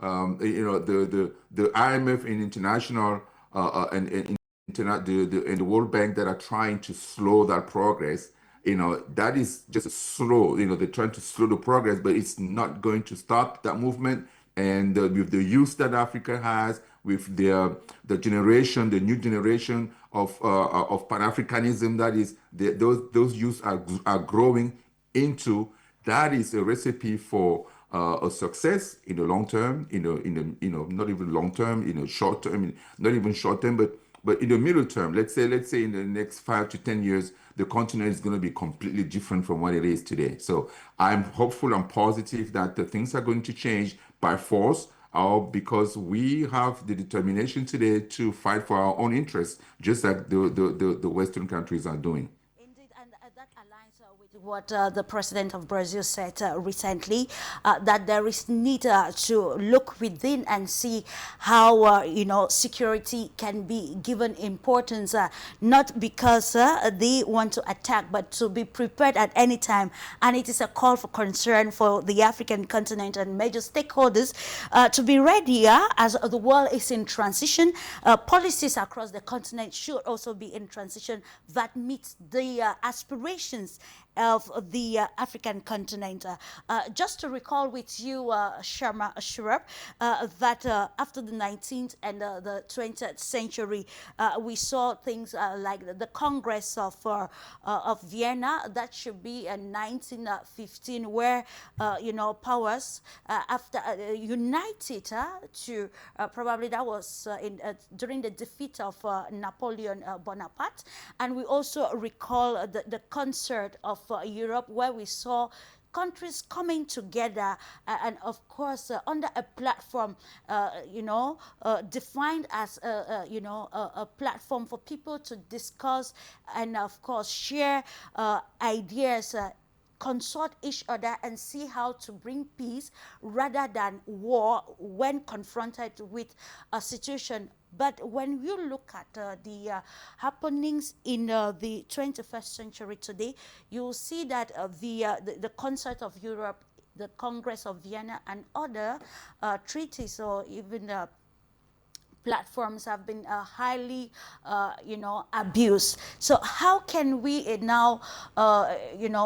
IMF and international and the World Bank that are trying to slow that progress, that is just slow. They're trying to slow the progress, but it's not going to stop that movement. And with the youth that Africa has, with the new generation of Pan-Africanism, that is, those youth are growing into, that is a recipe for a success in the long term, not even long term, short term, not even short term, but in the middle term. Let's say in the next 5 to 10 years, the continent is going to be completely different from what it is today. So I'm hopeful, I'm positive that the things are going to change by force, or because we have the determination today to fight for our own interests, just like the Western countries are doing. Indeed, and that aligns with what the president of Brazil said recently, that there is need to look within and see how security can be given importance, not because they want to attack, but to be prepared at any time. And it is a call for concern for the African continent and major stakeholders to be ready as the world is in transition. Policies across the continent should also be in transition that meets the aspirations of the African continent. Just to recall with you, Sharma Shurab, that after the 19th and the 20th century, we saw things like the Congress of Vienna. That should be in 1915, where powers after united to probably that was during the defeat of Napoleon Bonaparte. And we also recall the concert of Europe, where we saw countries coming together and of course under a platform defined as a platform for people to discuss and of course share ideas, consult each other and see how to bring peace rather than war when confronted with a situation. But when you look at the happenings in the 21st century today, you will see that the Concert of Europe, the Congress of Vienna, and other treaties or even platforms have been highly, abused. So how can we now,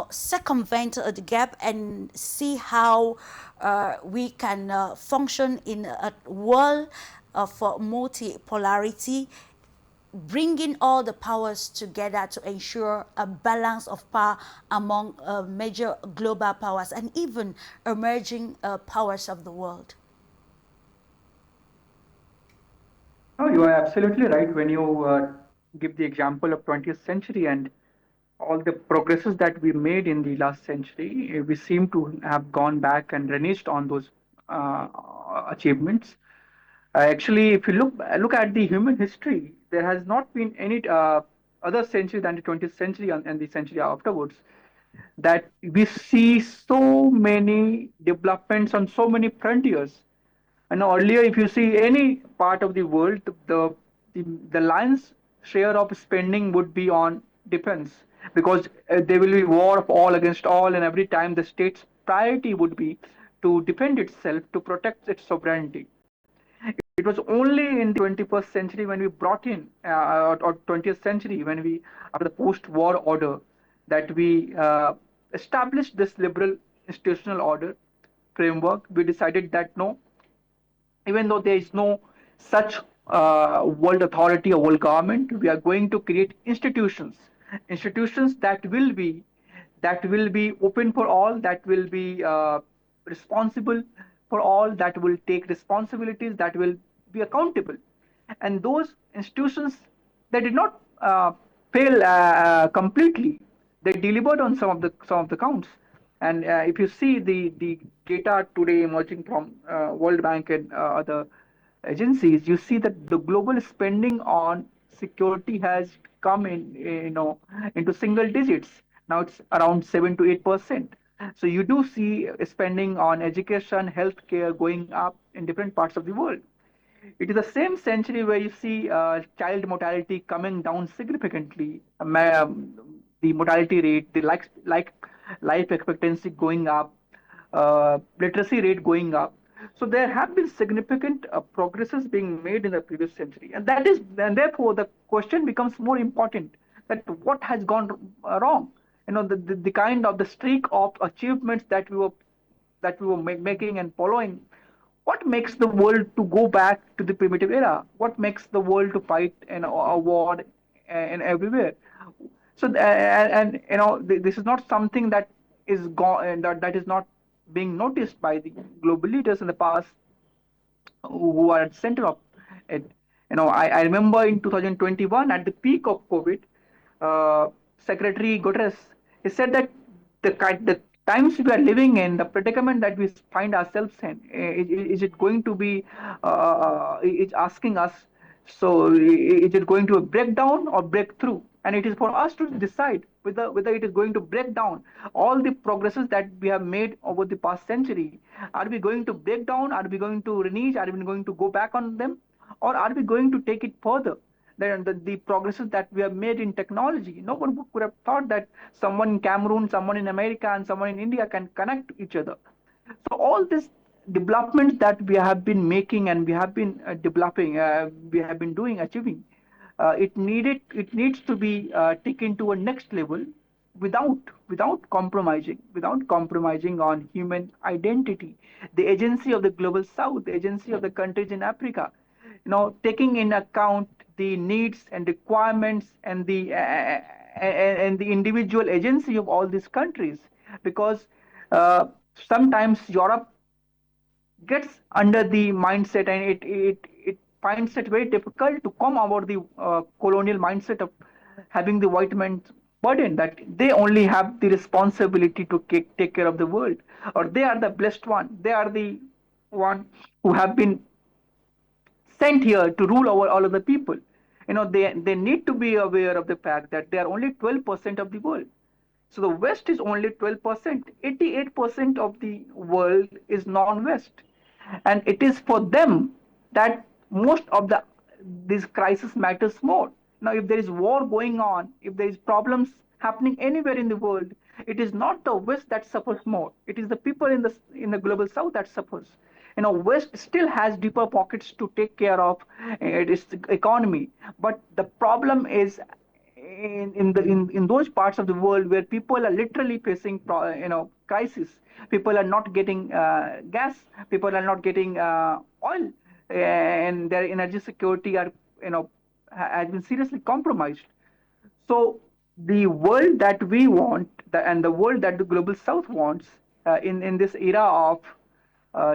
circumvent the gap and see how we can function in a world of multipolarity, bringing all the powers together to ensure a balance of power among major global powers and even emerging powers of the world? No, you are absolutely right when you give the example of 20th century and all the progresses that we made in the last century. We seem to have gone back and reneged on those uh, achievements. Actually, if you look at the human history, there has not been any other century than the 20th century and the century afterwards that we see so many developments on so many frontiers. And earlier, if you see any part of the world, the lion's share of spending would be on defense, because there will be war of all against all, and every time the state's priority would be to defend itself, to protect its sovereignty. It was only in the 21st century when we brought in, or 20th century when we, after the post-war order, that we established this liberal institutional order framework. We decided that no, even though there is no such world authority or world government, we are going to create institutions that will be open for all, that will be responsible for all, that will take responsibilities, that will be accountable. And those institutions, they did not fail completely. They delivered on some of the counts. And if you see the data today emerging from World Bank and other agencies, you see that the global spending on security has come into single digits. Now it's around 7 to 8%. So you do see spending on education, healthcare going up in different parts of the world. It is the same century where you see child mortality coming down significantly, the mortality rate, the life expectancy going up, literacy rate going up. So there have been significant progresses being made in the previous century, and therefore the question becomes more important: that what has gone wrong? The kind of the streak of achievements that we were making and following. What makes the world to go back to the primitive era? What makes the world to fight a war and everywhere? So this is not something that is gone, that is not being noticed by the global leaders in the past, who are at the center of it. I remember in 2021, at the peak of COVID, Secretary Guterres, he said that the times we are living in, the predicament that we find ourselves in, is it going to be, is asking us, so is it going to break down or break through? And it is for us to decide whether it is going to break down all the progresses that we have made over the past century. Are we going to break down? Are we going to renege? Are we going to go back on them? Or are we going to take it further? The progresses that we have made in technology. No one could have thought that someone in Cameroon, someone in America, and someone in India can connect to each other. So all this developments that we have been making, and we have been developing, we have been doing, achieving, it needs to be taken to a next level, without compromising on human identity, the agency of the global south, the agency of the countries in Africa, taking in account the needs and requirements and the individual agency of all these countries. Because uh, sometimes Europe gets under the mindset, and it finds it very difficult to come over the colonial mindset of having the white man's burden, that they only have the responsibility to take care of the world, or they are the blessed one, they are the one who have been sent here to rule over all of the people. They need to be aware of the fact that they are only 12% of the world. So the West is only 12%. 88% of the world is non-West. And it is for them that most of this crisis matters more. Now, if there is war going on, if there is problems happening anywhere in the world, it is not the West that suffers more. It is the people in the global South that suffers. West still has deeper pockets to take care of its economy, but the problem is in those parts of the world where people are literally facing crisis. People are not getting gas, people are not getting oil, and their energy security has been seriously compromised. So the world that we want, and the world that the global south wants, in this era of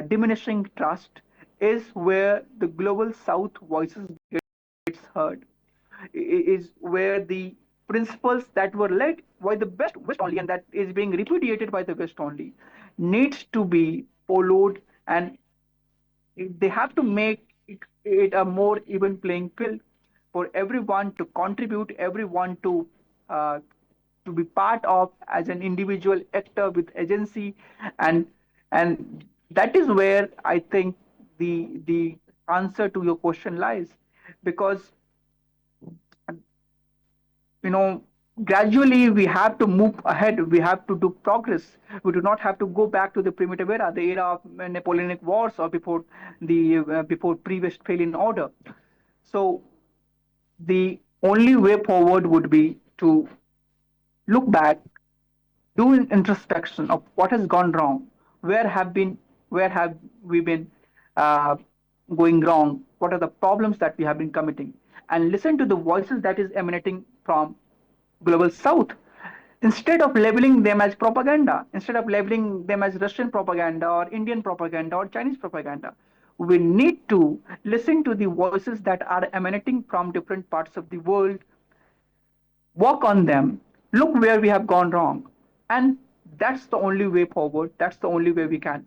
diminishing trust, is where the global south voices gets heard, is where the principles that were led by the West only, and that is being repudiated by the West only, needs to be followed. And they have to make it a more even playing field for everyone to contribute, everyone uh, to be part of as an individual actor with agency. And and that is where I think the answer to your question lies. Because you know gradually we have to move ahead, we have to do progress. We do not have to go back to the primitive era, the era of Napoleonic wars, or before the before previous failed in order. So the only way forward would be to look back, do an introspection of what has gone wrong, where have we been uh, going wrong, what are the problems that we have been committing, and listen to the voices that is emanating from global south. Instead of labeling them as propaganda, instead of labeling them as Russian propaganda or Indian propaganda or Chinese propaganda, we need to listen to the voices that are emanating from different parts of the world, work on them, look where we have gone wrong. And that's the only way forward. That's the only way we can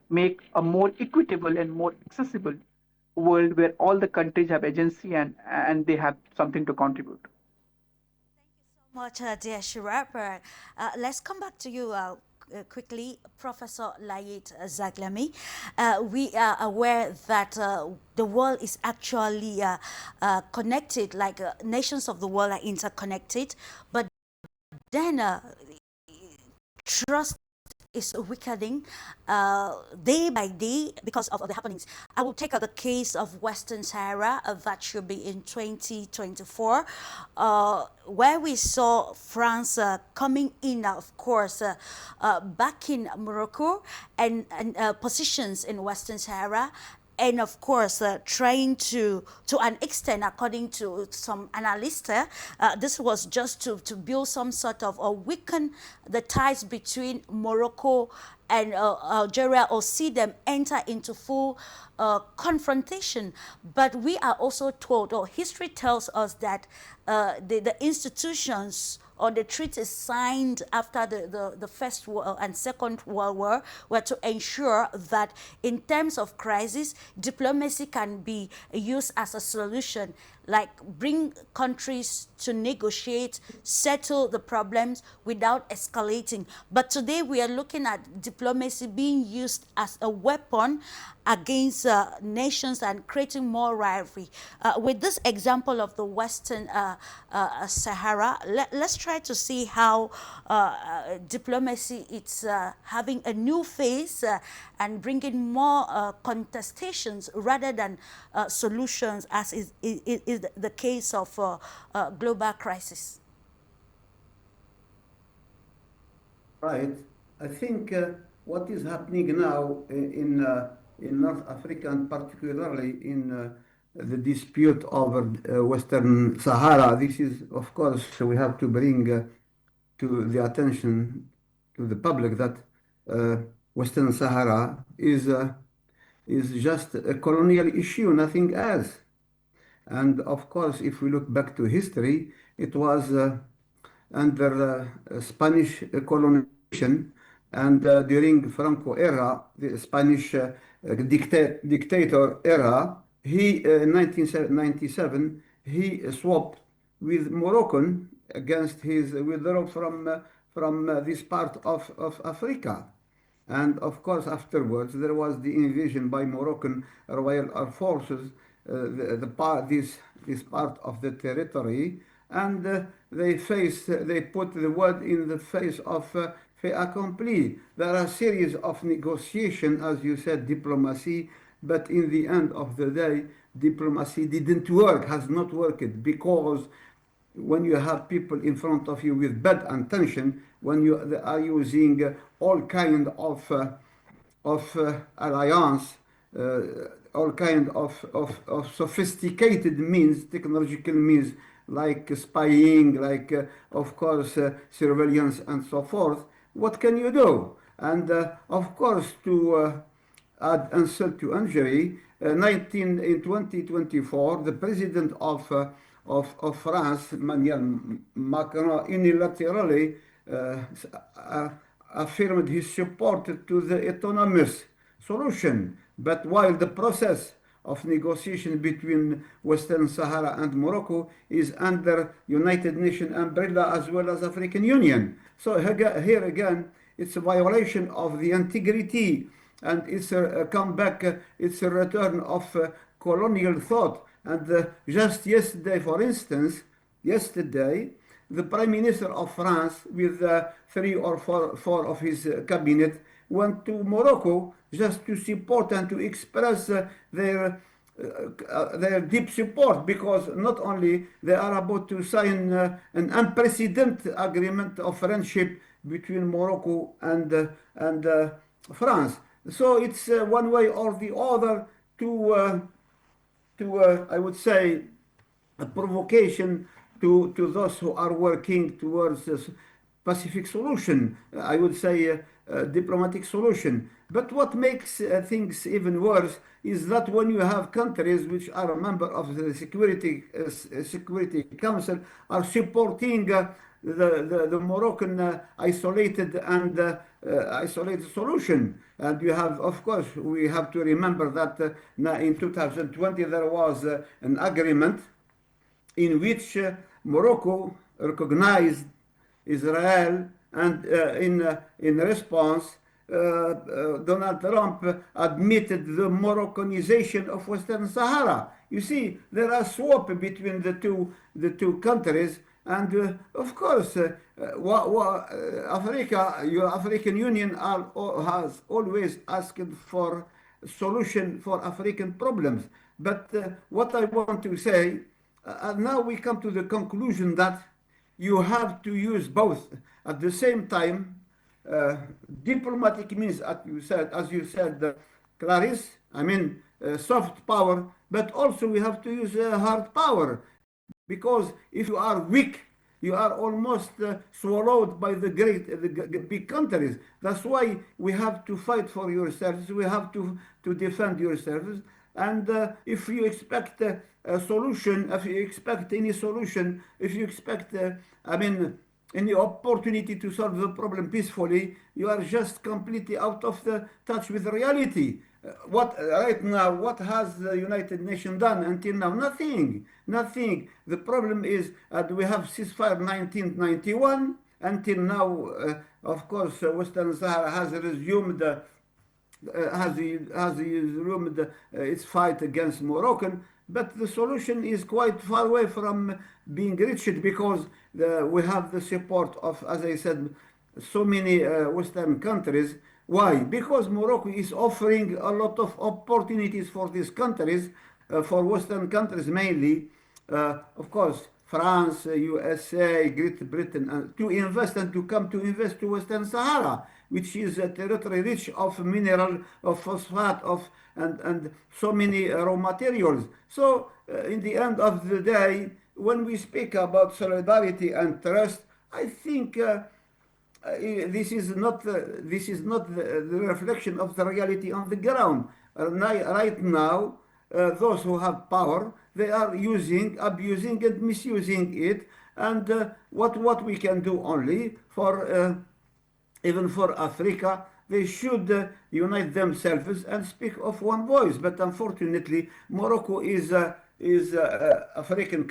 make a more equitable and more accessible world where all the countries have agency and they have something to contribute. Much, dear Shirapa. Let's come back to you quickly, Professor Layit Zaglami. We are aware that the world is actually connected, like nations of the world are interconnected, but then trust is weakening day by day because of the happenings. I will take the case of Western Sahara that should be in 2024, where we saw France coming in, of course, back in Morocco and positions in Western Sahara, and of course trying to an extent, according to some analysts, this was just to build some sort of or weaken the ties between Morocco and Algeria, or see them enter into full confrontation. But we are also told, or history tells us, that the institutions or the treaties signed after the First World and Second World War were to ensure that in terms of crisis, diplomacy can be used as a solution, like bring countries to negotiate, settle the problems without escalating. But today we are looking at diplomacy being used as a weapon against nations and creating more rivalry. With this example of the Western Sahara, let's try to see how diplomacy is having a new phase and bringing more contestations rather than solutions, as is the case of global crisis. Right. I think what is happening now in North Africa, and particularly in the dispute over Western Sahara, this is, of course, we have to bring to the attention to the public that uh, Western Sahara is just a colonial issue, nothing else. And of course, if we look back to history, it was under Spanish colonization, and during Franco era, the Spanish dictator era, he in 1997 he swapped with Moroccan against his withdrawal from this part of Africa. And of course, afterwards, there was the invasion by Moroccan Royal Air Forces, this part of the territory, and they put the word in the face of fait accompli. There are a series of negotiation, as you said, diplomacy, but in the end of the day, diplomacy didn't work, has not worked, because when you have people in front of you with bad intention, when you they are using all kind of alliance, uh, all kind of sophisticated means, technological means, like spying, like of course surveillance and so forth, what can you do? And of course, to add insult to injury, in 2024, the president of France, Emmanuel Macron, unilaterally uh, uh, affirmed his support to the autonomous solution. But while the process of negotiation between Western Sahara and Morocco is under United Nations umbrella as well as African Union. So here again, it's a violation of the integrity, and it's a comeback, it's a return of colonial thought. And just yesterday, for instance, yesterday, the Prime Minister of France with three or four of his cabinet went to Morocco just to support and to express their deep support, because not only they are about to sign an unprecedented agreement of friendship between Morocco and France. So it's one way or the other to I would say, a provocation to those who are working towards a pacific solution, I would say a diplomatic solution. But what makes things even worse is that when you have countries which are a member of the Security Council are supporting the Moroccan isolated solution. And you have, of course, we have to remember that in 2020 there was an agreement in which Morocco recognized Israel, and in response, Donald Trump admitted the Moroccanization of Western Sahara. You see, there are swap between the two countries, and of course, Africa, your African Union has always asked for solution for African problems. But what I want to say, now we come to the conclusion that you have to use both at the same time. Diplomatic means, as you said, Clarice, I mean, soft power, but also we have to use hard power, because if you are weak, you are almost swallowed by the big countries. That's why we have to fight for yourselves. We have to defend yourselves. And if you expect a solution, if you expect any solution, if you expect, any opportunity to solve the problem peacefully, you are just completely out of the touch with reality. What right now? What has the United Nations done until now? Nothing. Nothing. The problem is we have ceasefire 1991. Until now, of course, Western Sahara has resumed its fight against Moroccan, but the solution is quite far away from being reached, because we have the support of, as I said, so many Western countries. Why? Because Morocco is offering a lot of opportunities for these countries, for Western countries mainly, of course, France, USA, Great Britain, to invest and to come to invest to Western Sahara, which is a territory rich of mineral, of phosphate, and so many raw materials. So, in the end of the day, when we speak about solidarity and trust, I think this is not the reflection of the reality on the ground. Right now, those who have power, they are abusing, and misusing it. And what we can do only for even for Africa, they should unite themselves and speak of one voice. But unfortunately, Morocco is African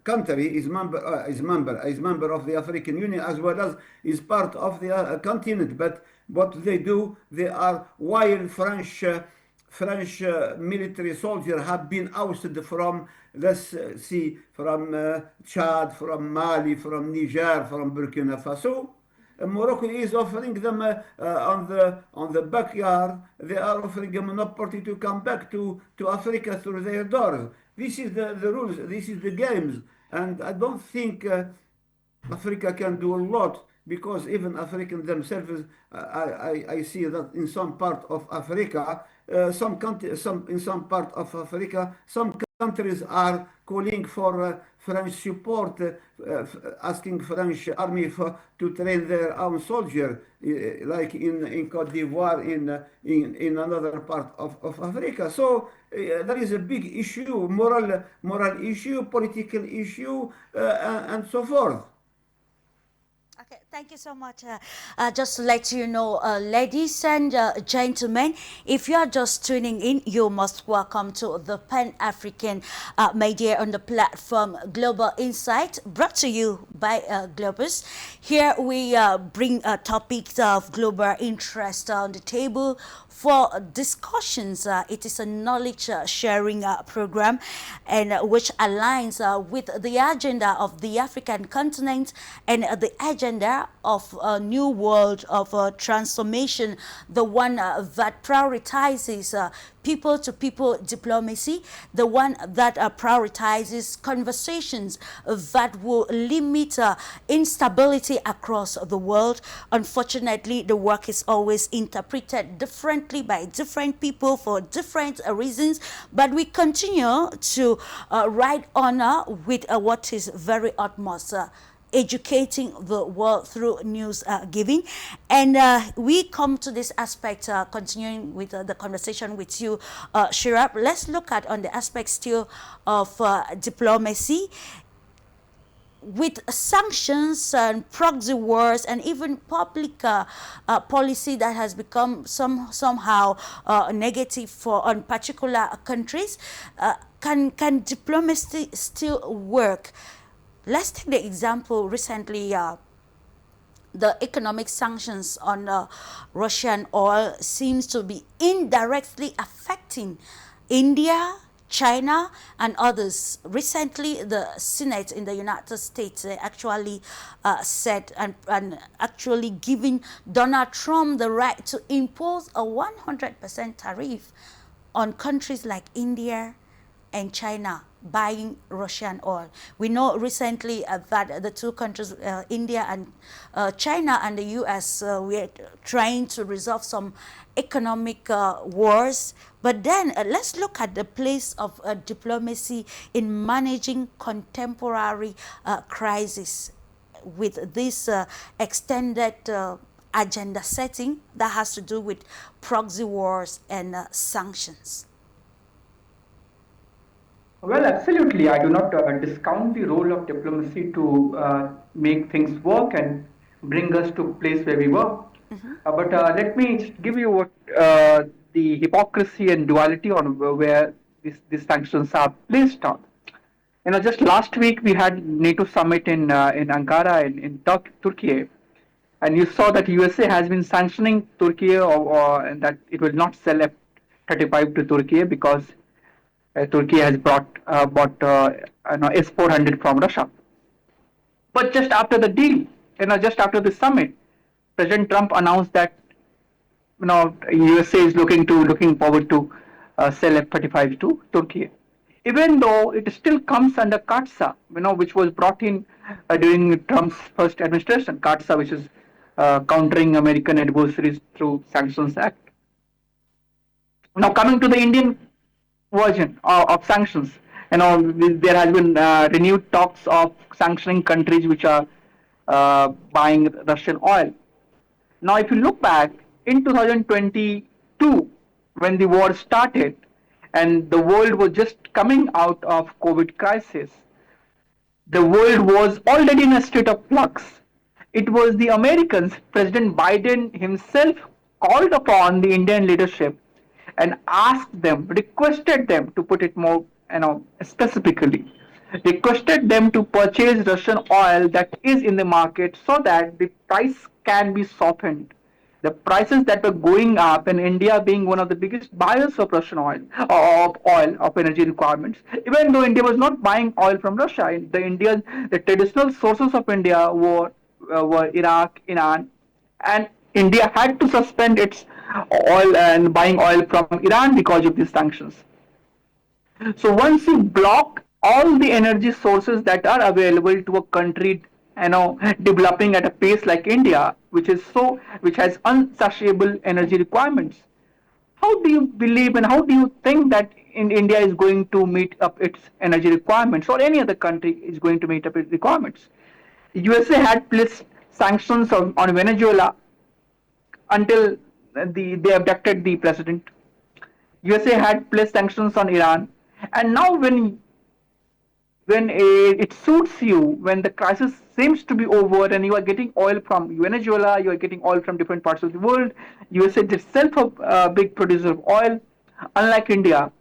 country, is member of the African Union, as well as is part of the continent. But what they do, they are, while French military soldiers have been ousted from, let's see, from Chad, from Mali, from Niger, from Burkina Faso. Morocco is offering them on the backyard. They are offering them an opportunity to come back to Africa through their doors. This is the rules. This is the games, and I don't think Africa can do a lot, because even Africans themselves, I see that in some part of Africa, some part of Africa, some countries are calling for French support, asking French army to train their own soldier, like in Cote d'Ivoire, in another part of Africa. So there is a big issue, moral issue, political issue, and so forth. Okay, thank you so much. Just to let you know, ladies and gentlemen, if you are just tuning in, you must welcome to the Pan-African media on the platform Global Insight, brought to you by Globus. Here we bring topics of global interest on the table for discussions. It is a knowledge sharing program, and which aligns with the agenda of the African continent and the agenda of a new world of transformation, the one that prioritizes people to people diplomacy, the one that prioritizes conversations that will limit instability across the world. Unfortunately, the work is always interpreted differently by different people for different reasons, but we continue to ride on with what is very utmost. Educating the world through news giving, and we come to this aspect, continuing with the conversation with you, Shirab. Let's look at on the aspect still of diplomacy with sanctions and proxy wars and even public policy that has become somehow negative for on particular countries. Can diplomacy still work? Let's take the example recently. The economic sanctions on Russian oil seems to be indirectly affecting India, China, and others. Recently, the Senate in the United States actually said and actually giving Donald Trump the right to impose a 100% tariff on countries like India and China buying Russian oil. We know recently that the two countries, India and China and the US, were trying to resolve some economic wars. But then let's look at the place of diplomacy in managing contemporary crisis with this extended agenda setting that has to do with proxy wars and sanctions. Well, absolutely. I do not discount the role of diplomacy to make things work and bring us to a place where we were. But let me just give you what the hypocrisy and duality on where these sanctions are placed on. Just last week we had NATO summit in Ankara in Turkey, and you saw that USA has been sanctioning Turkey, or that it will not sell F-35 to Turkey because Turkey has bought S-400 from Russia. But just after the deal, just after the summit, President Trump announced that USA is looking forward to sell F-35 to Turkey, even though it still comes under CATSA, which was brought in during Trump's first administration. CATSA, which is countering American adversaries through Sanctions Act. Now coming to the Indian version of sanctions, there has been renewed talks of sanctioning countries which are buying Russian oil. Now, if you look back in 2022, when the war started, and the world was just coming out of COVID crisis, the world was already in a state of flux. It was the Americans, President Biden himself called upon the Indian leadership and asked them, requested them, to put it more specifically, requested them to purchase Russian oil that is in the market so that the price can be softened. The prices that were going up, and India being one of the biggest buyers of Russian of energy requirements, even though India was not buying oil from Russia, the traditional sources of India were Iraq, Iran, and India had to suspend its oil and buying oil from Iran because of these sanctions. So once you block all the energy sources that are available to a country, developing at a pace like India, which has unsatiable energy requirements, how do you believe and how do you think that India is going to meet up its energy requirements, or any other country is going to meet up its requirements? USA had placed sanctions on Venezuela until they abducted the president. USA had placed sanctions on Iran, and now when it suits you, when the crisis seems to be over and you are getting oil from Venezuela, you are getting oil from different parts of the world, USA is itself a big producer of oil, unlike India.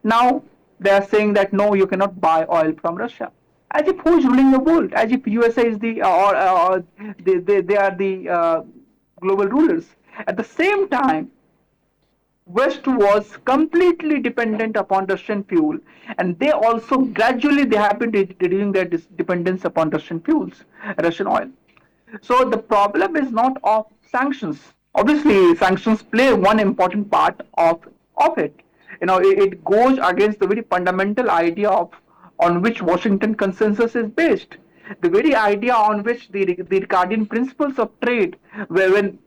Now they are saying that no, you cannot buy oil from Russia. As if who is ruling the world? As if USA is or they are the global rulers. At the same time, West was completely dependent upon Russian fuel, and they also gradually they have been reducing their dependence upon Russian fuels, Russian oil. So the problem is not of sanctions. Obviously, sanctions play one important part of it. It goes against the very fundamental idea of on which Washington consensus is based. The very idea on which the Ricardian principles of trade, where when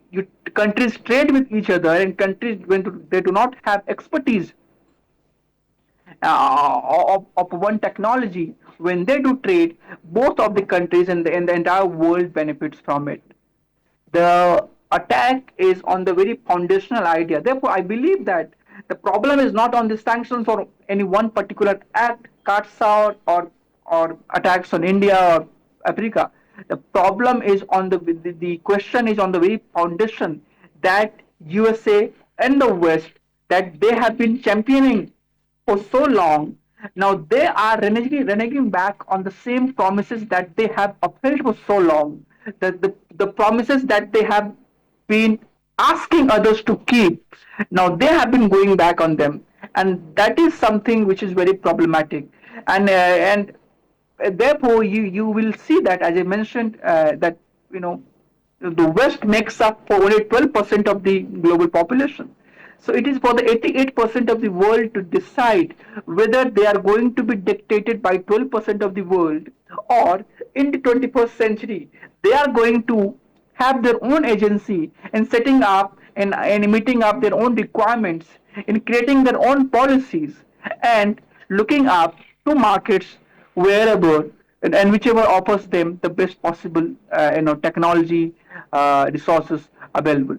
countries trade with each other and countries when they do not have expertise of one technology, when they do trade, both of the countries and the entire world benefits from it. The attack is on the very foundational idea. Therefore, I believe that the problem is not on the sanctions or any one particular act, cuts out or attacks on India or Africa. The problem is on the question is on the very foundation that USA and the West that they have been championing for so long. Now they are reneging back on the same promises that they have upheld for so long. The promises that they have been asking others to keep. Now they have been going back on them, and that is something which is very problematic. And therefore, you will see that, as I mentioned, that you know the West makes up for only 12% of the global population. So it is for the 88% of the world to decide whether they are going to be dictated by 12% of the world, or in the 21st century they are going to have their own agency in setting up and meeting up their own requirements, in creating their own policies, and looking up to markets wherever and whichever offers them the best possible technology resources available.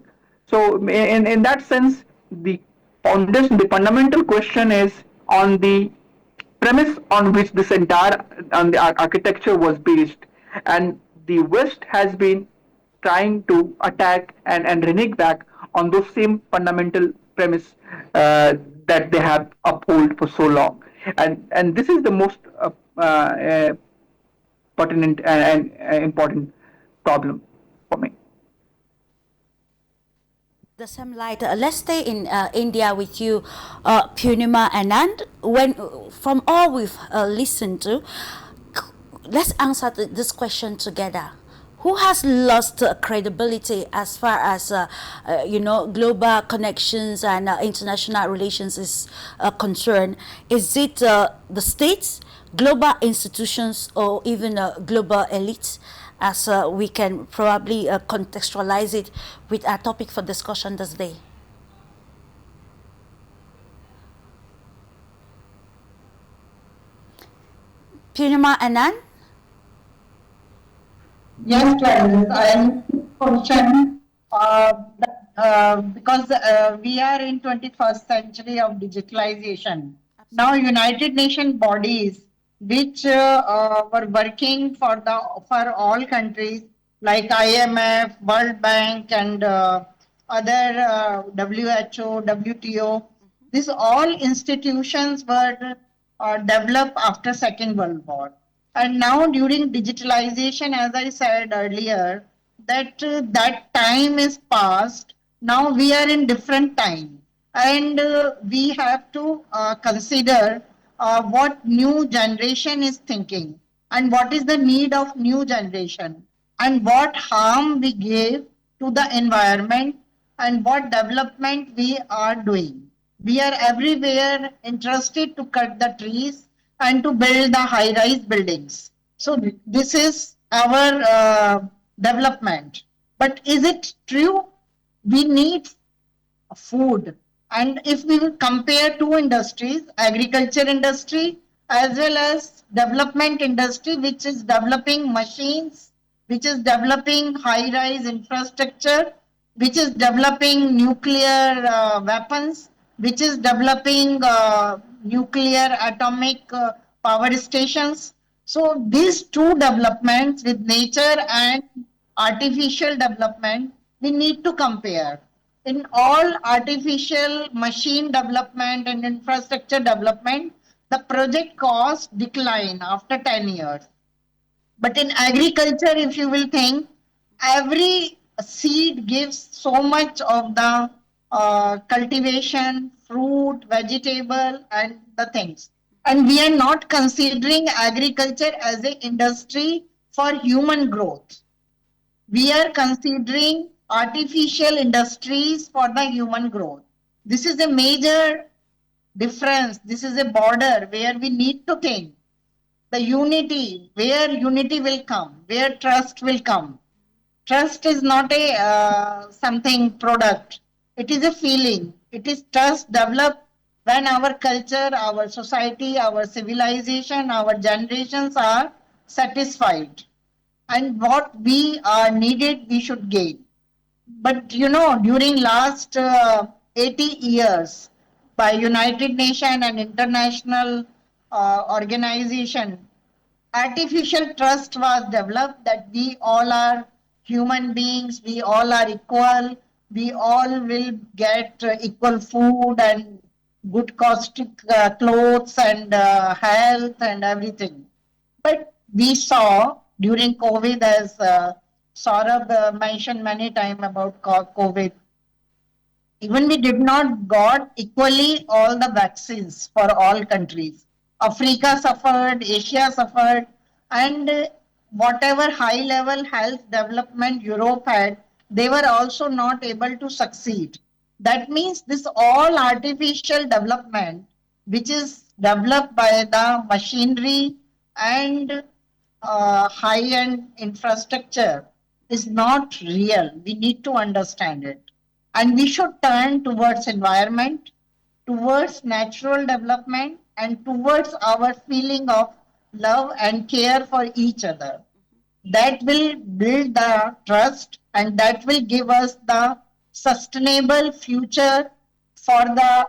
So in that sense, the fundamental question is on the premise on which this entire on the architecture was based, and the West has been trying to attack and renege back on those same fundamental premise that they have uphold for so long, and this is the most pertinent and important problem for me. The same light. Let's stay in India with you, Purnima Anand. When from all we've listened to, let's answer this question together. Who has lost credibility as far as global connections and international relations is concerned? Is it the states, global institutions, or even global elites? As we can probably contextualize it with our topic for discussion this day. Purnima Anand? Yes, Clarence, I question because we are in 21st century of digitalization. Now, United Nations bodies which were working for all countries like IMF, World Bank, and other WHO, WTO. These all institutions were developed after Second World War. And now during digitalization, as I said earlier, that time is past. Now we are in different time, and we have to consider what new generation is thinking, and what is the need of new generation, and what harm we give to the environment, and what development we are doing. We are everywhere interested to cut the trees and to build the high-rise buildings. So this is our development. But is it true? We need food. And if we will compare two industries, agriculture industry as well as development industry, which is developing machines, which is developing high-rise infrastructure, which is developing nuclear weapons, which is developing nuclear atomic power stations. So these two developments with nature and artificial development, we need to compare. In all artificial machine development and infrastructure development, the project cost decline after 10 years. But in agriculture, if you will think, every seed gives so much of the cultivation, fruit, vegetable, and the things. And we are not considering agriculture as an industry for human growth. We are considering artificial industries for the human growth. This is a major difference. This is a border where we need to think the unity, where unity will come, where trust will come. Trust is not a something product. It is a feeling. It is trust developed when our culture, our society, our civilization, our generations are satisfied. And what we are needed, we should gain. But during last 80 years, by United Nations and international organization, artificial trust was developed that we all are human beings, we all are equal, we all will get equal food and good caustic clothes and health and everything. But we saw during COVID, as Saurabh mentioned many times about COVID, even we did not got equally all the vaccines for all countries. Africa suffered, Asia suffered, and whatever high level health development Europe had, they were also not able to succeed. That means this all artificial development, which is developed by the machinery and high end infrastructure, is not real. We need to understand it. And we should turn towards environment, towards natural development, and towards our feeling of love and care for each other. That will build the trust and that will give us the sustainable future for the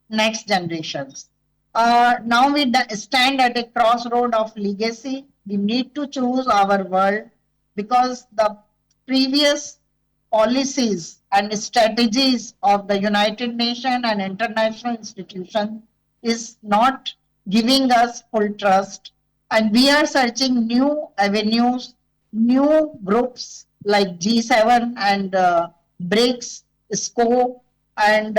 next generations. Now we stand at a crossroad of legacy. We need to choose our world because the previous policies and strategies of the United Nations and international institutions is not giving us full trust. And we are searching new avenues, new groups like G7 and BRICS, SCOPE, and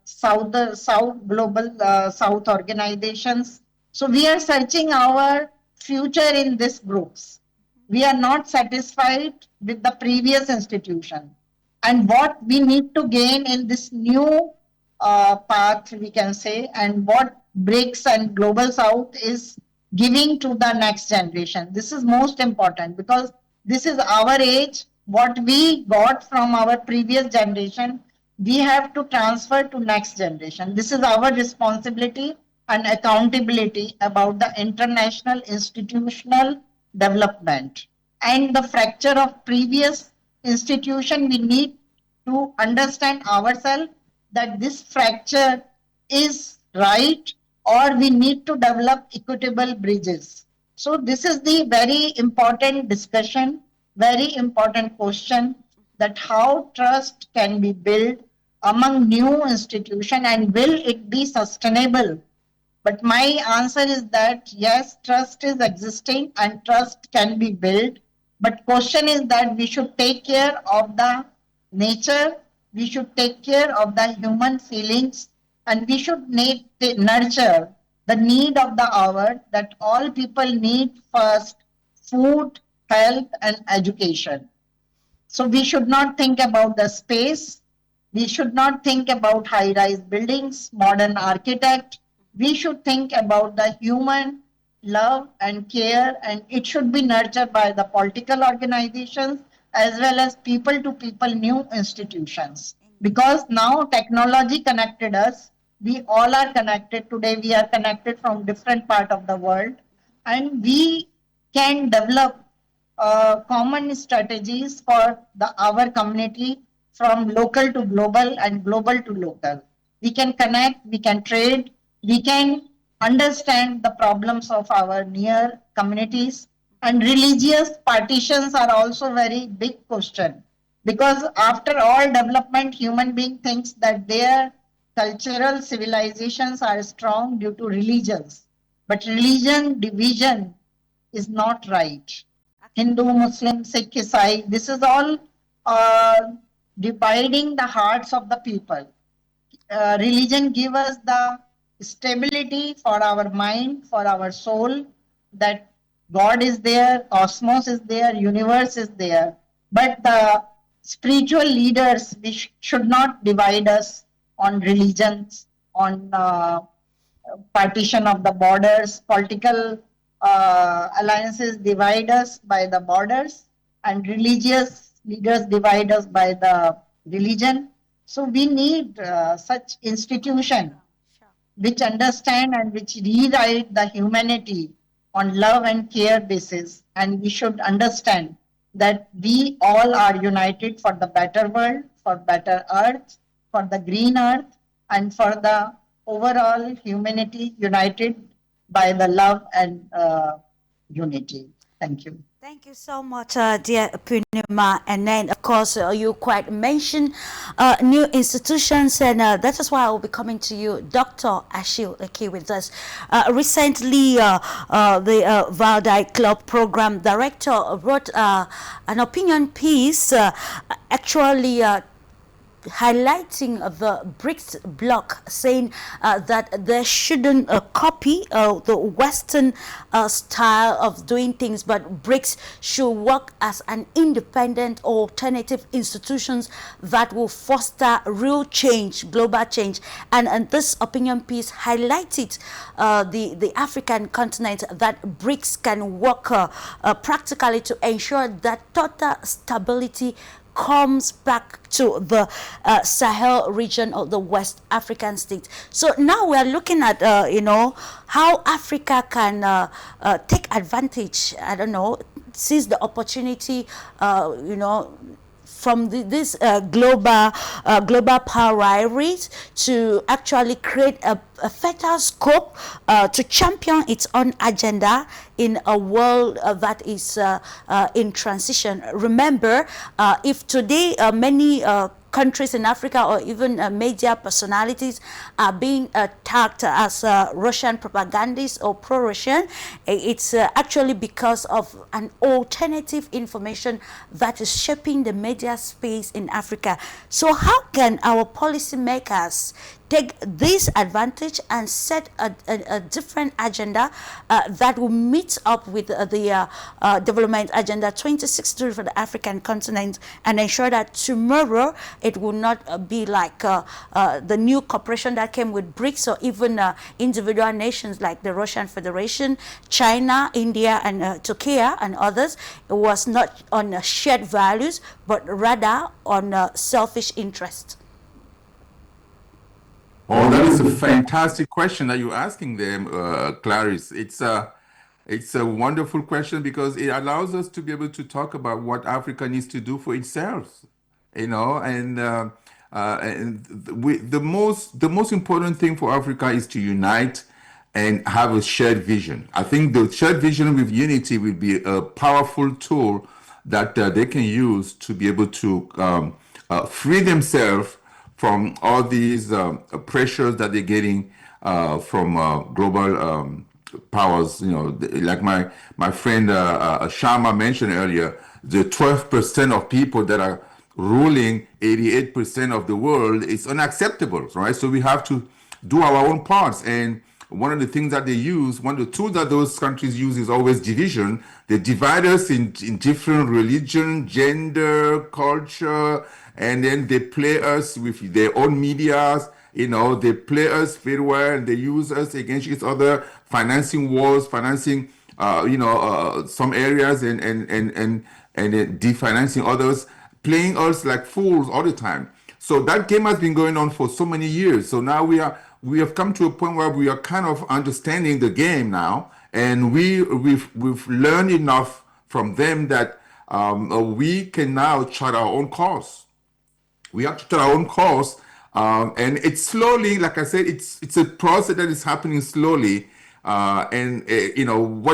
South Global South organizations. So we are searching our future in these groups. We are not satisfied with the previous institution. And what we need to gain in this new path, we can say, and what BRICS and Global South is giving to the next generation. This is most important because this is our age. What we got from our previous generation, we have to transfer to next generation. This is our responsibility and accountability about the international institutional development and the fracture of previous institution. We need to understand ourselves that this fracture is right or we need to develop equitable bridges. So this is the very important discussion, very important question, that how trust can be built among new institution and will it be sustainable. But my answer is that yes, trust is existing and trust can be built. But question is that we should take care of the nature, we should take care of the human feelings, and we should nurture the need of the hour that all people need first: food, health, and education. So we should not think about the space. We should not think about high rise buildings, modern architect. We should think about the human love and care, and it should be nurtured by the political organizations as well as people to people new institutions. Because now technology connected us. We all are connected. Today we are connected from different part of the world, and we can develop common strategies for our community from local to global and global to local. We can connect, we can trade, we can understand the problems of our near communities. And religious partitions are also very big question because after all development, human being thinks that their cultural civilizations are strong due to religions. But religion division is not right. Hindu, Muslim, Sikh, Isai, this is all uh, dividing the hearts of the people. Religion give us the stability for our mind, for our soul, that God is there, cosmos is there, universe is there. But the spiritual leaders, we should not divide us on religions, on partition of the borders. Political alliances divide us by the borders, and religious leaders divide us by the religion. So we need such institution which understand and which rewrite the humanity on love and care basis. And we should understand that we all are united for the better world, for better earth, for the green earth, and for the overall humanity united by the love and unity. Thank you. Thank you so much, dear Punima. And then, of course, you quite mentioned new institutions, and that is why I will be coming to you, Dr. Ashil Eke, with us. Recently, the Valdai Club Program Director wrote an opinion piece actually highlighting the BRICS bloc, saying that they shouldn't copy the Western style of doing things, but BRICS should work as an independent alternative institutions that will foster real change, global change. And this opinion piece highlighted the African continent, that BRICS can work practically to ensure that total stability comes back to the Sahel region of the West African states. So now we are looking at, how Africa can take advantage, seize the opportunity, from this global power rivalries to actually create a fertile scope to champion its own agenda in a world that is in transition. Remember, if today many countries in Africa or even media personalities are being attacked as Russian propagandists or pro-Russian, it's actually because of an alternative information that is shaping the media space in Africa. So how can our policymakers take this advantage and set a different agenda that will meet up with the development agenda 2063 for the African continent, and ensure that tomorrow it will not be like the new cooperation that came with BRICS, or even individual nations like the Russian Federation, China, India, and Turkey and others. It was not on shared values, but rather on selfish interest. Oh, that is a fantastic question that you're asking them, Clarice. It's a wonderful question because it allows us to be able to talk about what Africa needs to do for itself, the most important thing for Africa is to unite and have a shared vision. I think the shared vision with unity will be a powerful tool that they can use to be able to free themselves from all these pressures that they're getting from global powers. Like my friend Sharma mentioned earlier, the 12% of people that are ruling 88% of the world is unacceptable, right? So we have to do our own parts. And one of the things that they use, one of the tools that those countries use is always division. They divide us in different religion, gender, culture, and then they play us with their own medias. They play us very well, and they use us against each other, financing wars, financing, some areas, and definancing others, playing us like fools all the time. So that game has been going on for so many years. So now we have come to a point where we are kind of understanding the game now, and we've learned enough from them that we can now chart our own course. We have to chart our own course, and it's slowly, like I said, it's a process that is happening slowly. What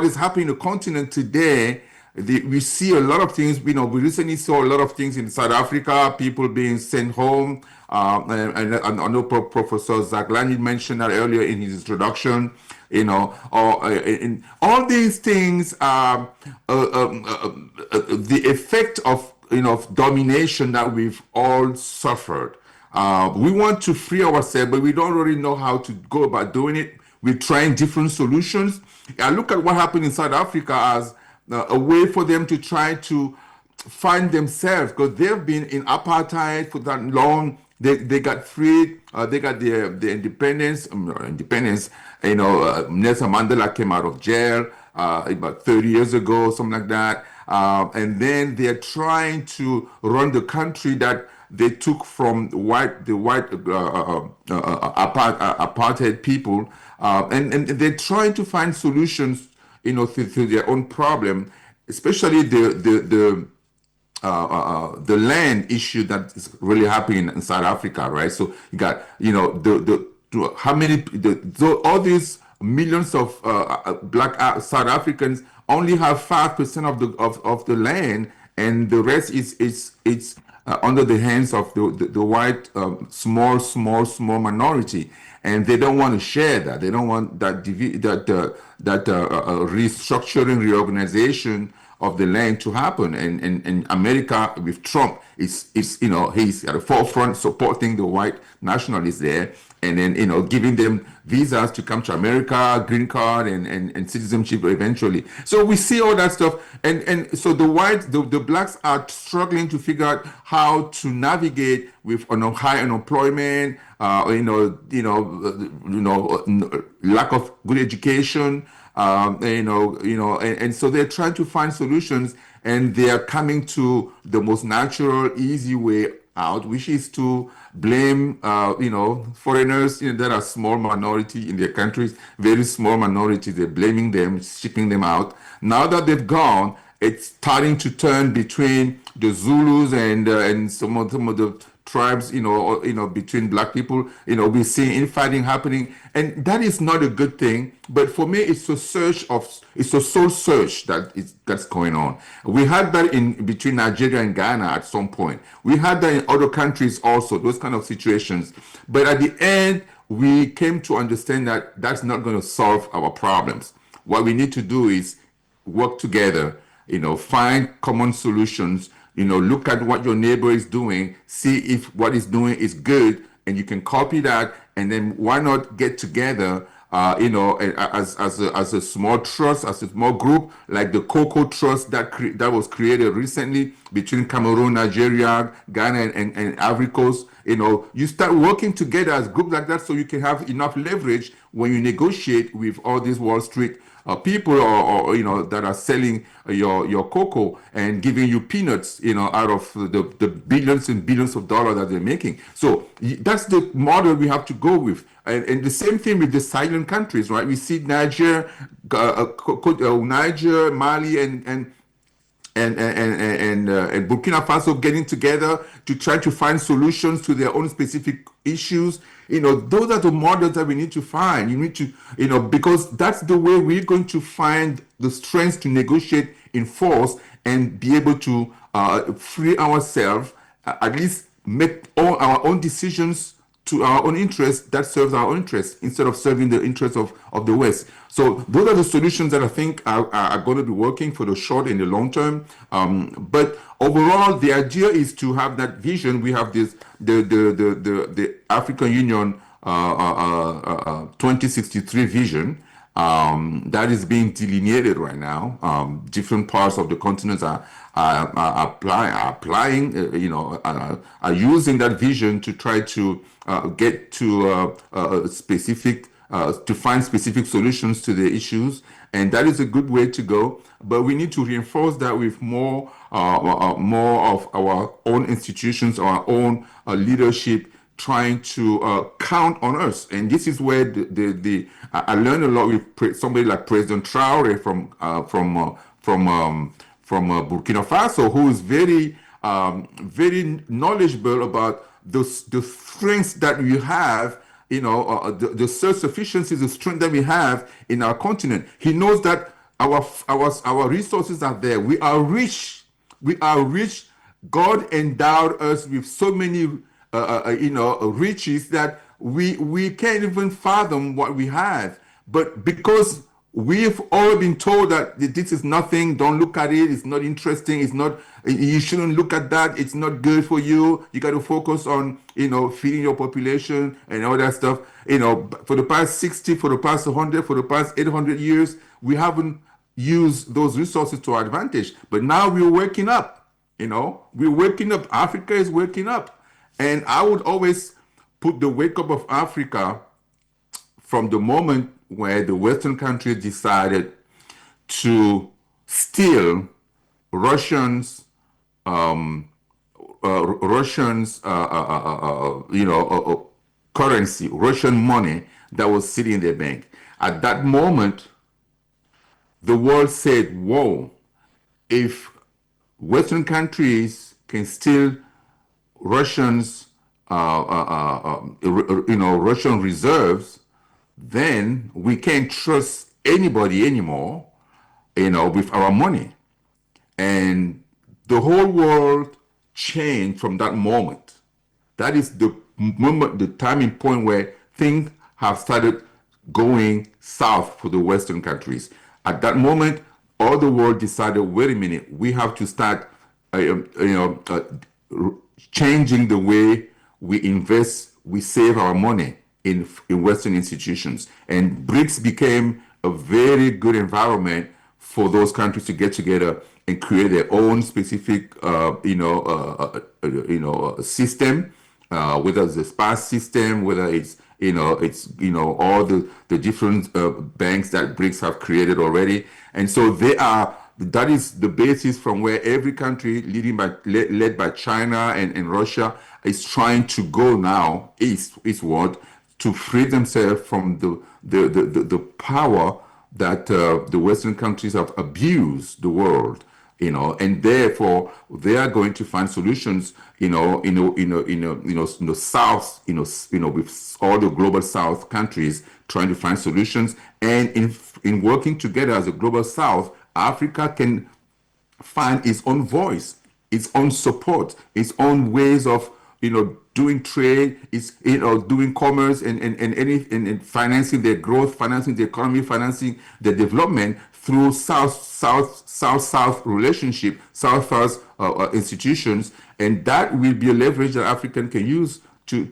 is happening in the continent today, we see a lot of things. We recently saw a lot of things in South Africa, people being sent home. And I know Professor Zaglani mentioned that earlier in his introduction. In all these things are the effect of of domination that we've all suffered. We want to free ourselves, but we don't really know how to go about doing it. We're trying different solutions. I look at what happened in South Africa as a way for them to try to find themselves, because they've been in apartheid for that long. They got freed. They got the independence. Independence. Nelson Mandela came out of jail about 30 years ago, something like that. And then they're trying to run the country that they took from the white apartheid people, and they're trying to find solutions, to their own problem, especially the land issue that is really happening in South Africa, right? So you got, how many, all these millions of black South Africans only have 5% of the land, and the rest is under the hands of the white small minority, and they don't want to share that. They don't want that restructuring, reorganization of the land to happen. And America with Trump is he's at the forefront supporting the white nationalists there, and then giving them visas to come to America, green card, and citizenship eventually. So we see all that stuff, and so the blacks are struggling to figure out how to navigate with high unemployment, lack of good education, and so they're trying to find solutions, and they are coming to the most natural, easy way out, which is to blame, foreigners, that are small minority in their countries, very small minority. They're blaming them, shipping them out. Now that they've gone, it's starting to turn between the Zulus and some of the tribes, between black people. We're seeing infighting happening, and that is not a good thing. But for me, it's a soul search that's going on. We had that in between Nigeria and Ghana at some point. We had that in other countries also, those kind of situations. But at the end, we came to understand that that's not going to solve our problems. What we need to do is work together, find common solutions, look at what your neighbor is doing, see if what he's doing is good, and you can copy that, and then why not get together, as a small trust, as a small group, like the Cocoa Trust that was created recently between Cameroon, Nigeria, Ghana, and Ivory Coast. You start working together as groups like that, so you can have enough leverage when you negotiate with all these Wall Street people, or that are selling your cocoa and giving you peanuts, out of the billions and billions of dollars that they're making. So that's the model we have to go with. And the same thing with the silent countries, right? We see Niger, Mali, and Burkina Faso getting together to try to find solutions to their own specific issues. Those are the models that we need to find. You need to, because that's the way we're going to find the strength to negotiate in force and be able to free ourselves, at least make all our own decisions to our own interests that serves our own interests instead of serving the interests of the West. So those are the solutions that I think are going to be working for the short and the long term. But overall, the idea is to have that vision. We have the African Union 2063 vision. That is being delineated right now. Different parts of the continents are applying, are using that vision to try to get to specific, to find specific solutions to the issues, and that is a good way to go. But we need to reinforce that with more of our own institutions, our own leadership, trying to count on us. And this is where I learned a lot with somebody like President Traore from Burkina Faso, who is very knowledgeable about the strengths that we have, the self-sufficiency, the strength that we have in our continent. He knows that our resources are there. We are rich. We are rich. God endowed us with so many riches that we can't even fathom what we have. But because we've all been told that this is nothing, don't look at it, it's not interesting, it's not, you shouldn't look at that, it's not good for you, you got to focus on, feeding your population and all that stuff. For the past 60, for the past 100, for the past 800 years, we haven't used those resources to our advantage. But now we're waking up, we're waking up. Africa is waking up. And I would always put the wake up of Africa from the moment where the Western countries decided to steal Russians, Russians, currency, Russian money that was sitting in their bank. At that moment, the world said, "Whoa! If Western countries can steal Russians, Russian reserves, then we can't trust anybody anymore, with our money." And the whole world changed from that moment. That is the moment, the timing point where things have started going south for the Western countries. At that moment, all the world decided, wait a minute, we have to start, changing the way we invest, we save our money in Western institutions. And BRICS became a very good environment for those countries to get together and create their own specific, system, whether it's a SPAS system, whether it's, all the different banks that BRICS have created already. And so that is the basis from where every country led by China and Russia is trying to go now eastward to free themselves from the power that the Western countries have abused the world, and therefore they are going to find solutions, in the South, with all the global South countries trying to find solutions, and in working together as a global South, Africa can find its own voice, its own support, its own ways of doing trade, is doing commerce and financing their growth, financing the economy, financing the development through South relationship, South institutions, and that will be a leverage that African can use to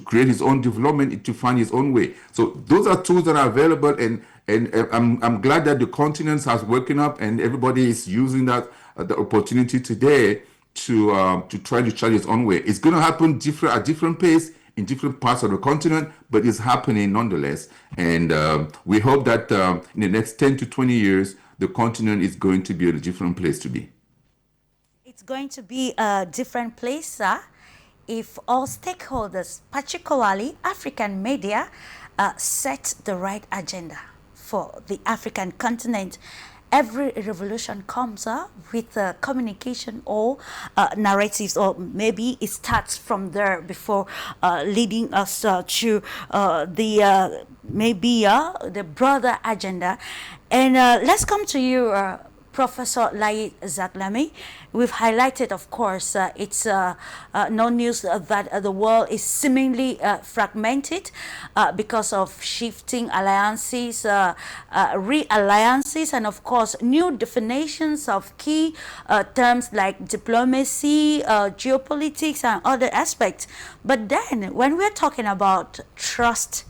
create his own development, to find his own way. So those are tools that are available, and I'm glad that the continent has woken up and everybody is using that the opportunity today to try to chart its own way. It's going to happen at different pace in different parts of the continent, but it's happening nonetheless. And we hope that in the next 10 to 20 years, the continent is going to be a different place to be. It's going to be a different place, sir, if all stakeholders, particularly African media, set the right agenda for the African continent. Every revolution comes with communication or narratives, or maybe it starts from there before leading us to the broader agenda. And let's come to you, Professor Laïd Zaklami. We've highlighted, of course, it's no news that the world is seemingly fragmented because of shifting alliances, realliances, and of course, new definitions of key terms like diplomacy, geopolitics, and other aspects. But then, when we're talking about trust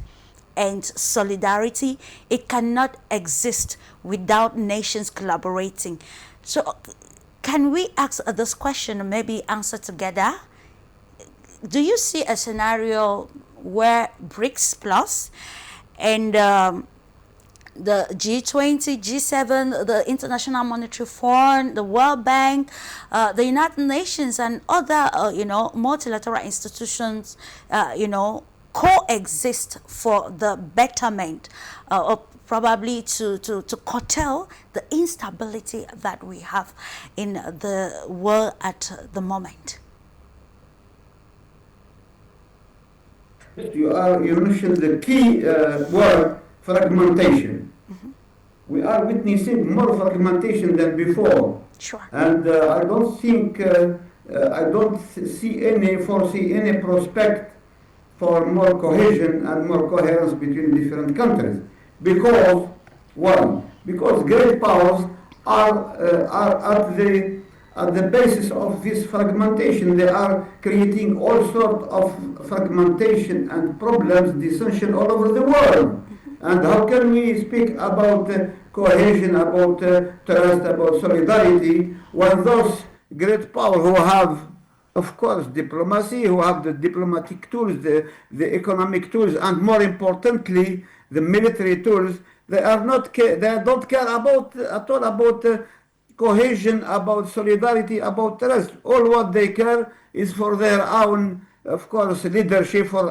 and solidarity, it cannot exist without nations collaborating. So can we ask this question and maybe answer together? Do you see a scenario where BRICS Plus and the G20, G7, the International Monetary Fund, the World Bank, the United Nations, and other multilateral institutions coexist for the betterment, or probably to curtail the instability that we have in the world at the moment? You mentioned the key word, fragmentation. We are witnessing more fragmentation than before. Sure. And I don't foresee any prospect for more cohesion and more coherence between different countries, because one, because great powers are at the basis of this fragmentation. They are creating all sorts of fragmentation and problems, dissension all over the world. And how can we speak about cohesion, about trust, about solidarity, when those great powers who have, of course, diplomacy, who have the diplomatic tools, the economic tools, and more importantly, the military tools, they don't care about at all about cohesion, about solidarity, about trust. All what they care is for their own, of course, leadership, for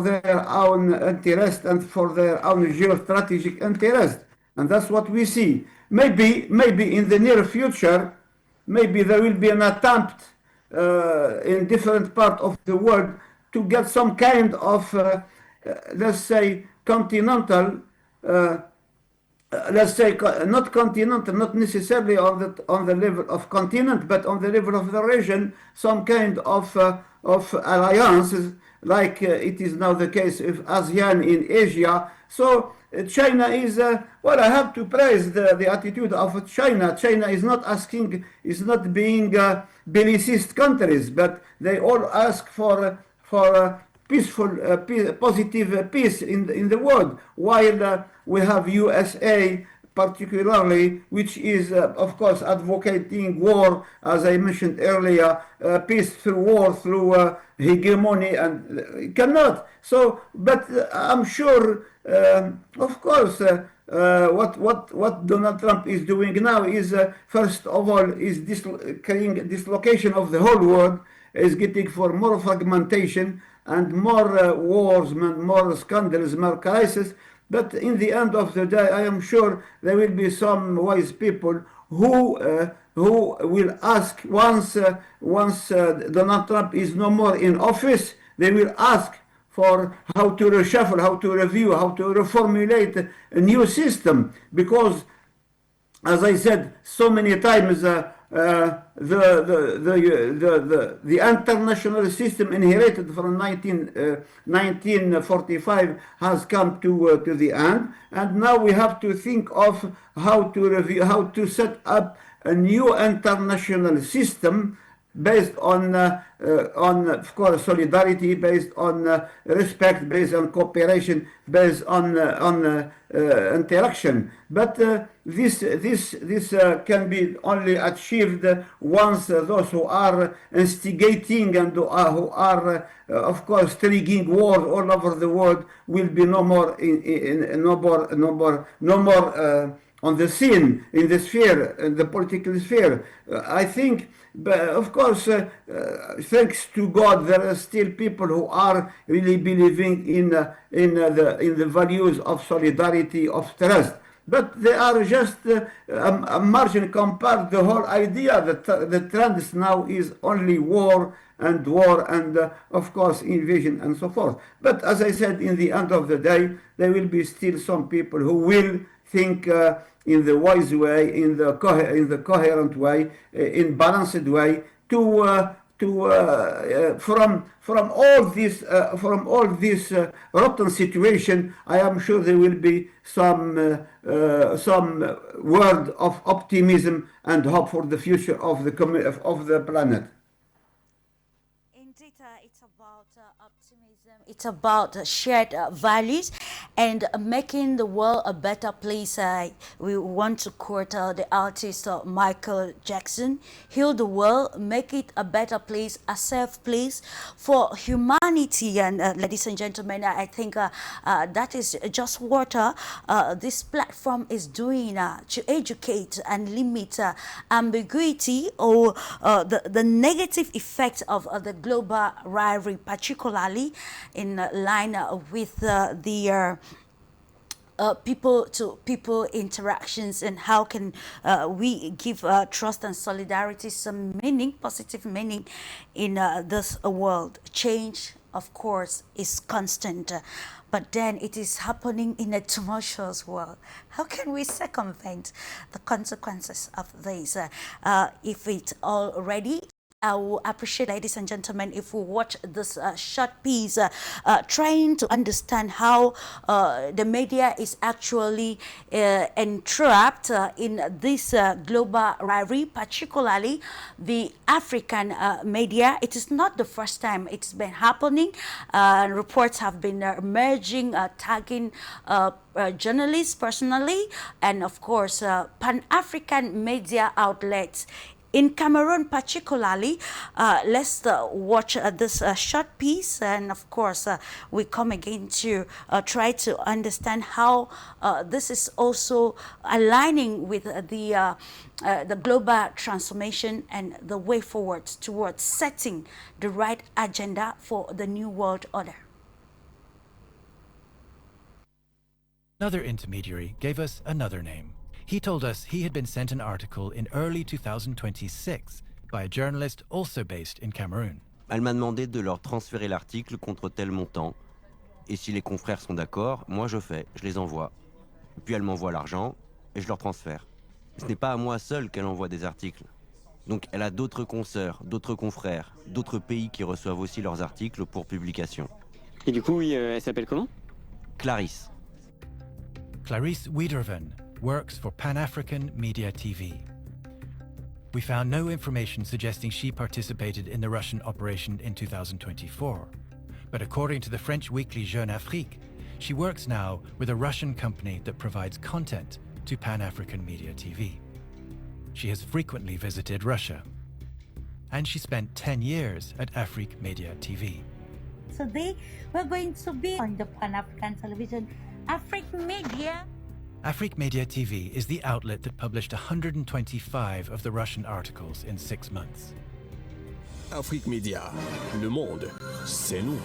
their own interest and for their own geostrategic interest. And that's what we see. Maybe in the near future, maybe there will be an attempt in different parts of the world to get some kind of, let's say, continental let's say not continental, not necessarily on the level of continent, but on the level of the region, some kind of alliances, like it is now the case of ASEAN in Asia. So China is well. I have to praise the attitude of China. China is not asking, is not being bellicist countries, but they all ask for peaceful, positive peace in the world, while we have USA particularly, which is, of course, advocating war, as I mentioned earlier, peace through war, through hegemony, and cannot. So, but I'm sure, of course, what Donald Trump is doing now is, first of all, is creating dislocation of the whole world, is getting for more fragmentation and more wars, more scandals, more crises. But in the end of the day, I am sure there will be some wise people who will ask once Donald Trump is no more in office, they will ask for how to reshuffle, how to review, how to reformulate a new system, because as I said so many times, the international system inherited from 1945 has come to the end, and now we have to think of how to review, how to set up a new international system based on of course solidarity, based on respect, based on cooperation, based on interaction. But this can be only achieved once those who are instigating and who are of course triggering wars all over the world will be no more no more on the scene, in the sphere, in the political sphere. I think, but of course, thanks to God, there are still people who are really believing in the values of solidarity, of trust. But they are just a margin compared to the whole idea that the trend now is only war and of course invasion and so forth. But as I said, in the end of the day, there will be still some people who will think in the wise way, in the coherent way, in balanced way, from all this rotten situation. I am sure there will be some word of optimism and hope for the future of the planet. Indeed, it's about optimism. It's about shared values and making the world a better place. We want to quote the artist Michael Jackson: "Heal the world, make it a better place, a safe place for humanity." And ladies and gentlemen, I think that is just what this platform is doing to educate and limit ambiguity or the negative effects of the global rivalry, particularly in line with the people to people interactions, and how can we give trust and solidarity some meaning, positive meaning in this world. Change, of course, is constant, but then it is happening in a tumultuous world. How can we circumvent the consequences of this if it's already I will appreciate, ladies and gentlemen, if we watch this short piece, trying to understand how the media is actually entrapped in this global rivalry, particularly the African media. It is not the first time it's been happening. Reports have been emerging, tagging journalists personally, and of course, Pan-African media outlets. In Cameroon, particularly, let's watch this short piece, and of course, we come again to try to understand how this is also aligning with the global transformation and the way forward towards setting the right agenda for the new world order. Another intermediary gave us another name. He told us he had been sent an article in early 2026 by a journalist also based in Cameroon. Elle m'a demandé de leur transférer l'article contre tel montant. Et si les confrères sont d'accord, moi je fais, je les envoie. Puis elle m'envoie l'argent et je leur transfère. Ce n'est pas à moi seul qu'elle envoie des articles. Donc elle a d'autres consoeurs, d'autres confrères, d'autres pays qui reçoivent aussi leurs articles pour publication. Et du coup, oui, elle s'appelle comment? Clarisse. Clarisse Wiederven works for Pan-African Media TV. We found no information suggesting she participated in the Russian operation in 2024. But according to the French weekly Jeune Afrique, she works now with a Russian company that provides content to Pan-African Media TV. She has frequently visited Russia. And she spent 10 years at Afrique Media TV. Today, we're going to be on the Pan-African television, Afrique Media. Afrique Media TV is the outlet that published 125 of the Russian articles in 6 months. Afrique Media, le monde, c'est nous.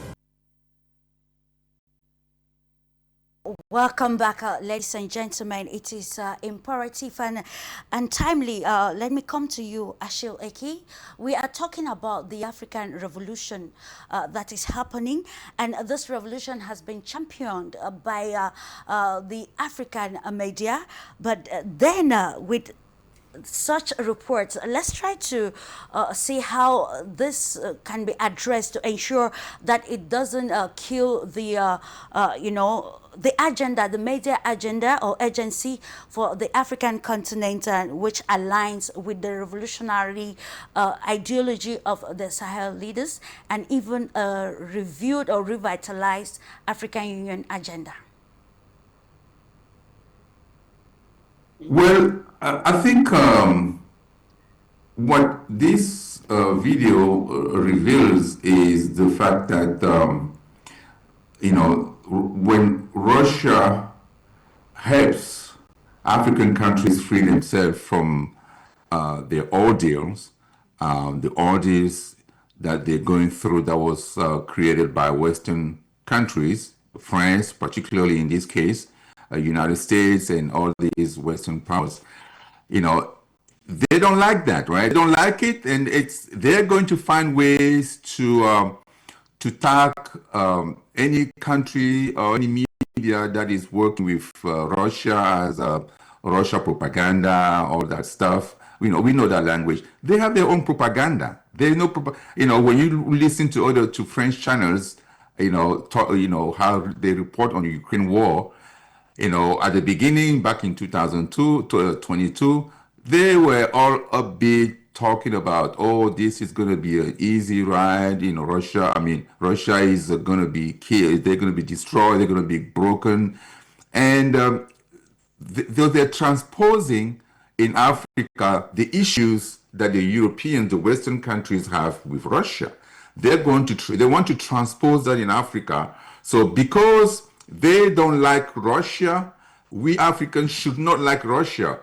Welcome back, ladies and gentlemen. It is imperative and timely. Let me come to you, Ashil Eki. We are talking about the African revolution that is happening, and this revolution has been championed by the African media. But then with such reports, let's try to see how this can be addressed to ensure that it doesn't kill the the agenda, the media agenda or agency for the African continent, which aligns with the revolutionary ideology of the Sahel leaders, and even a reviewed or revitalized African Union agenda. Well, I think what this video reveals is the fact that, when Russia helps African countries free themselves from their ordeals, the ordeals that they're going through that was created by Western countries, France, particularly in this case, United States and all these Western powers, they don't like that, right? They don't like it, and they're going to find ways to tag any country or any media that is working with Russia as Russia propaganda, all that stuff. We know that language. They have their own propaganda. There's no, when you listen to French channels, how they report on the Ukraine war. At the beginning, back in 2022, they were all upbeat, talking about, oh, this is going to be an easy ride. Russia is going to be killed. They're going to be destroyed. They're going to be broken. And they're transposing in Africa the issues that the Europeans, the Western countries have with Russia. They want to transpose that in Africa. So because they don't like Russia, we Africans should not like Russia.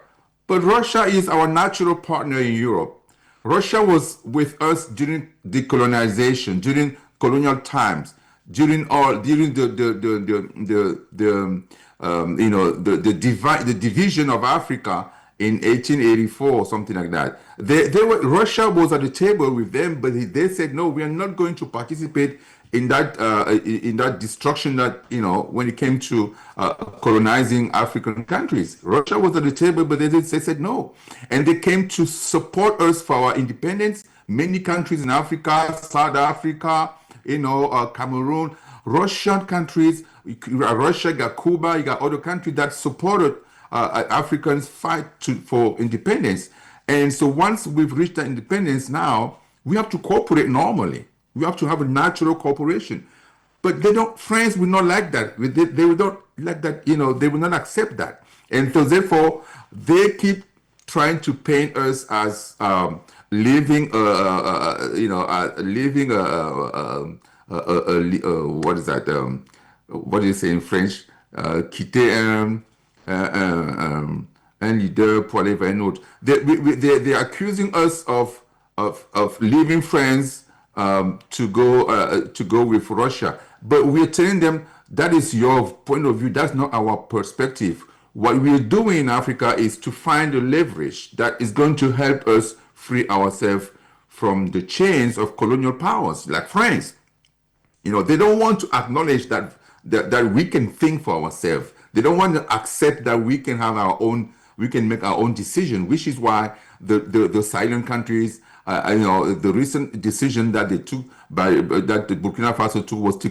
But Russia is our natural partner in Europe. Russia was with us during decolonization, during colonial times, during the division of Africa in 1884 or something like that. Russia was at the table with them, but they said, no, we are not going to participate in that destruction that, when it came to colonizing African countries. Russia was at the table, but they said no. And they came to support us for our independence, many countries in Africa, South Africa, Cameroon, Russian countries, Russia, you got Cuba, you got other countries that supported Africans fight for independence. And so once we've reached that independence now, we have to cooperate normally. We have to have a natural cooperation. But France will not like that. They will not like that, they will not accept that. And so therefore, they keep trying to paint us as living, what is that? What do you say in French? Quitter un leader pour aller vers un autre. They're accusing us of leaving France to go with Russia. But we're telling them that is your point of view. That's not our perspective. What we're doing in Africa is to find a leverage that is going to help us free ourselves from the chains of colonial powers like France. They don't want to acknowledge that we can think for ourselves. They don't want to accept that we can make our own decision, which is why the silent countries, the recent decision that they took that the Burkina Faso took was to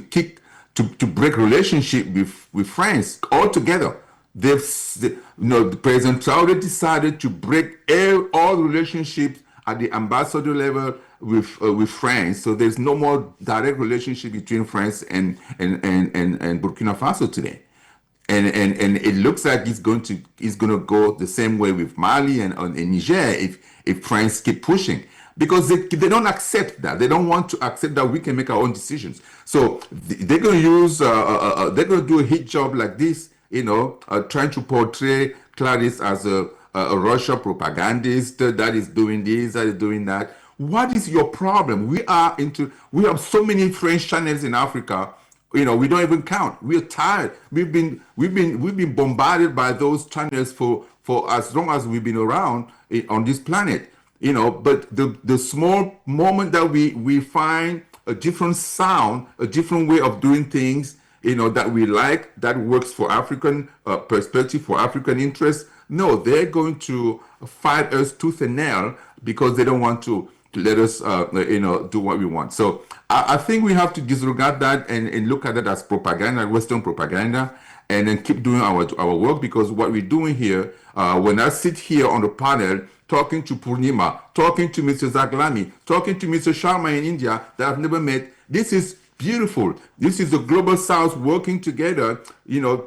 break relationship with France altogether. The President Traoré decided to break all relationships at the ambassador level with France. So there's no more direct relationship between France and Burkina Faso today. And it looks like it's going to go the same way with Mali and Niger if France keep pushing, because they don't accept that. They don't want to accept that we can make our own decisions. So they're going to use they're going to do a hit job like this, trying to portray Clarisse as a Russia propagandist that is doing this, that is doing that. What is your problem? We have so many French channels in Africa. We don't even count. We're tired. We've been bombarded by those channels for as long as we've been around on this planet. But the small moment that we find a different sound, a different way of doing things, that we like, that works for African perspective, for African interests. No, they're going to fight us tooth and nail because they don't want to let us, do what we want. So I think we have to disregard that and look at it as propaganda, Western propaganda, and then keep doing our work, because what we're doing here, when I sit here on the panel talking to Purnima, talking to Mr. Zaglami, talking to Mr. Sharma in India that I've never met, this is beautiful. This is the global South working together,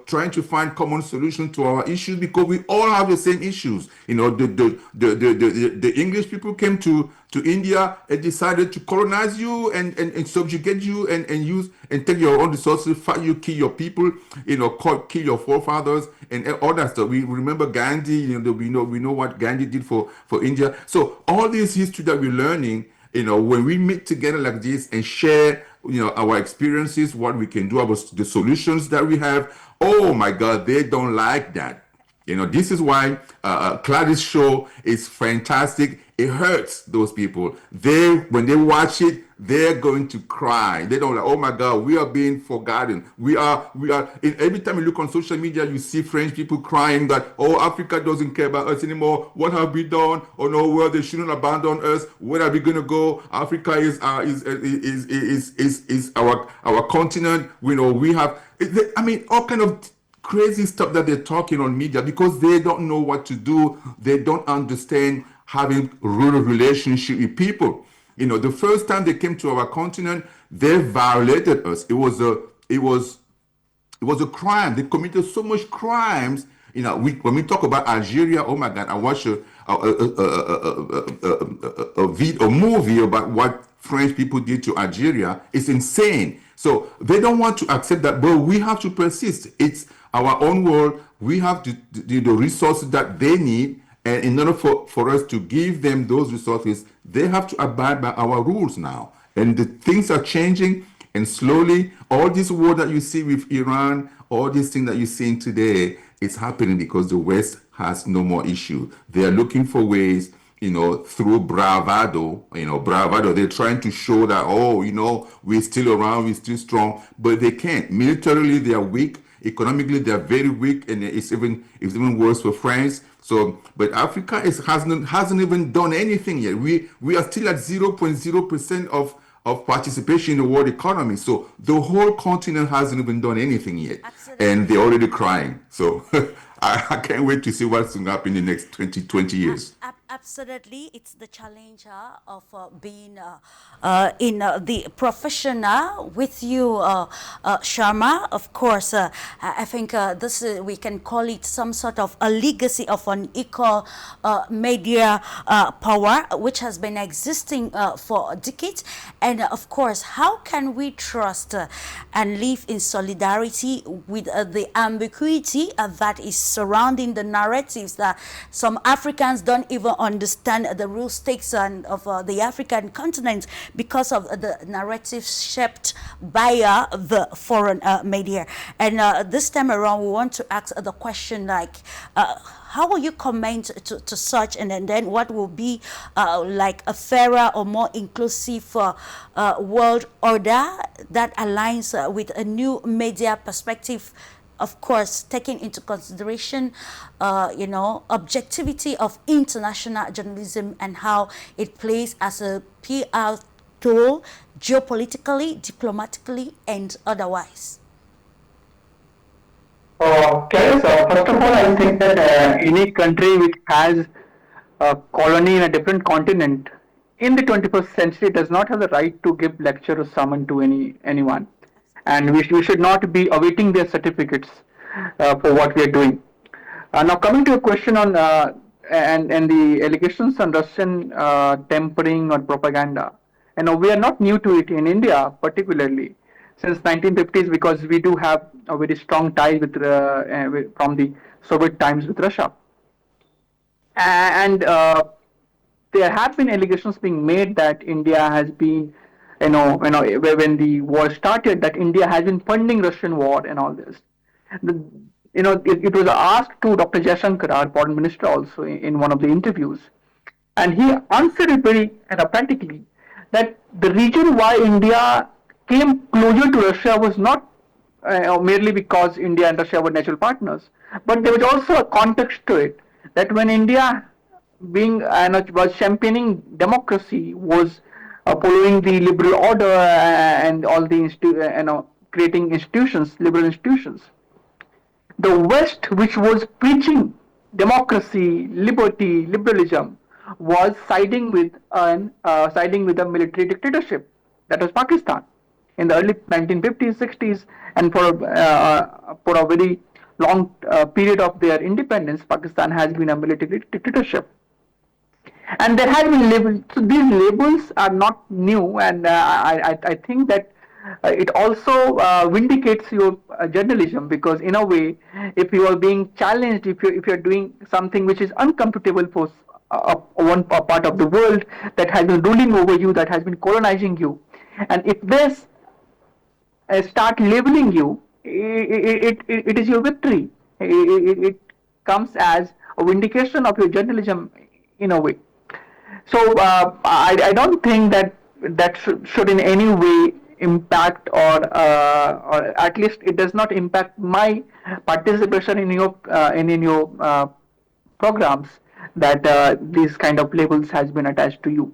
trying to find common solutions to our issues, because we all have the same issues. The English people came to India and decided to colonize you and subjugate you and use and take your own resources, fight you, kill your people, kill your forefathers and all that stuff. We remember Gandhi, we know what Gandhi did for India. So all this history that we're learning, when we meet together like this and share our experiences, what we can do, the solutions that we have. Oh my God, they don't like that. This is why Clarisse show is fantastic. It hurts those people. When they watch it, they're going to cry. They don't like, oh my God, we are being forgotten. We are. Every time you look on social media, you see French people crying that, oh, Africa doesn't care about us anymore. What have we done? Oh no, well, they shouldn't abandon us. Where are we going to go? Africa is our continent. We have. All kind of crazy stuff that they're talking on media because they don't know what to do. They don't understand having real relationship with people. The first time they came to our continent, they violated us. It was a crime. They committed so much crimes. When we talk about Algeria, oh my God, I watched a movie about what French people did to Algeria. It's insane. So they don't want to accept that, but we have to persist. It's our own world. We have the resources that they need. And in order for us to give them those resources, they have to abide by our rules now. And the things are changing. And slowly, all this war that you see with Iran, all these things that you're seeing today, it's happening because the West has no more issue. They are looking for ways, through bravado, they're trying to show that, we're still around, we're still strong, but they can't. Militarily, they are weak. economically they are very weak, and it's even worse for France. So, but Africa hasn't even done anything yet. We are still at 0.0% of participation in the world economy. So the whole continent hasn't even done anything yet. Absolutely. And they're already crying. So I can't wait to see what's going to happen in the next 20 years. Absolutely, it's the challenge of being in the professional with you, Sharma. Of course, I think this we can call it some sort of a legacy of an equal media power, which has been existing for decades. And of course, how can we trust and live in solidarity with the ambiguity that is surrounding the narratives that some Africans don't even understand the real stakes of the African continent because of the narratives shaped by the foreign media. And this time around, we want to ask the question like, how will you comment to such, and then what will be like a fairer or more inclusive world order that aligns with a new media perspective, of course, taking into consideration, objectivity of international journalism and how it plays as a PR tool geopolitically, diplomatically, and otherwise? Clarence, first of all, I think that any country which has a colony in a different continent in the 21st century does not have the right to give lecture or summon to anyone, and we should not be awaiting their certificates for what we are doing. Now, coming to a question on and the allegations on Russian tempering or propaganda, and we are not new to it in India, particularly since 1950s, because we do have a very strong tie from the Soviet times with Russia, and there have been allegations being made that India has been, when the war started, that India has been funding Russian war and all this. It was asked to Dr. Jaishankar, our foreign minister, also in one of the interviews, and he answered it very practically that the reason why India came closer to Russia was not merely because India and Russia were natural partners, but there was also a context to it that when India being was championing democracy, was following the liberal order and all the creating institutions, liberal institutions, the West, which was preaching democracy, liberty, liberalism, was siding with a military dictatorship. That was Pakistan in the early 1950s, 60s, and for a very long period of their independence, Pakistan has been a military dictatorship. And there have been labels. So these labels are not new, and I think that it also vindicates your journalism, because in a way, if you are being challenged, if you're doing something which is uncomfortable for one part of the world that has been ruling over you, that has been colonizing you, and if this start labeling you, it is your victory. It comes as a vindication of your journalism in a way. So I don't think that should in any way impact, or at least it does not impact my participation in your programs, that these kind of labels has been attached to you.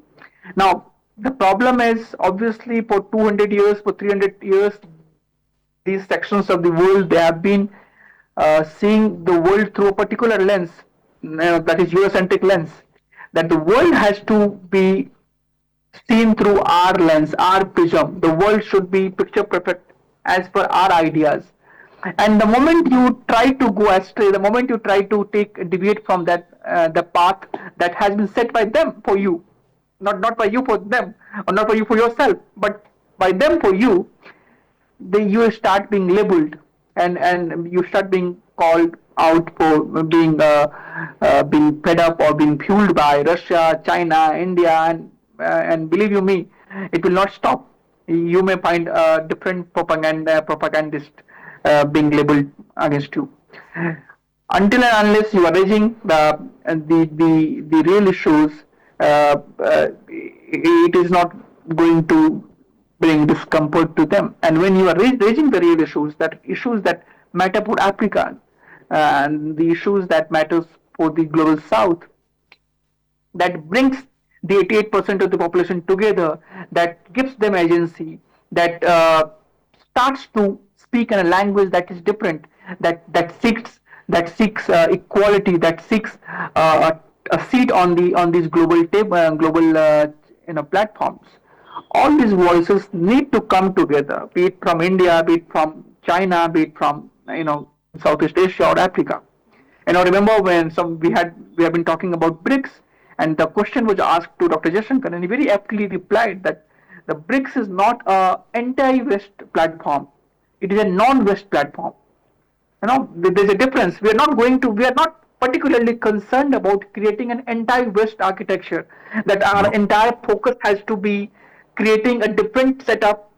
Now the problem is, obviously, for 200 years, for 300 years, these sections of the world, they have been seeing the world through a particular lens, that is Eurocentric lens, that the world has to be seen through our lens, our prism. The world should be picture perfect as per our ideas. And the moment you try to go astray, the moment you try to deviate from that, the path that has been set by them for you, not by you for them, or not by you for yourself, but by them for you, then you start being labeled, and you start being called out for being fed up or being fueled by Russia, China, India, and believe you me, it will not stop. You may find different propagandist being labeled against you. Until and unless you are raising the real issues, it is not going to bring discomfort to them. And when you are raising the real issues, that matter for Africa and the issues that matters for the global South, that brings the 88% of the population together, that gives them agency, that starts to speak in a language that is different, that seeks equality, that seeks a seat on these global table, global platforms. All these voices need to come together, be it from India, be it from China, be it from Southeast Asia or Africa. And I remember when we have been talking about BRICS, and the question was asked to Dr. Jaishankar, and he very aptly replied that the BRICS is not a anti-West platform; it is a non-West platform. There's a difference. We are not particularly concerned about creating an anti-West architecture. That our No. entire focus has to be creating a different setup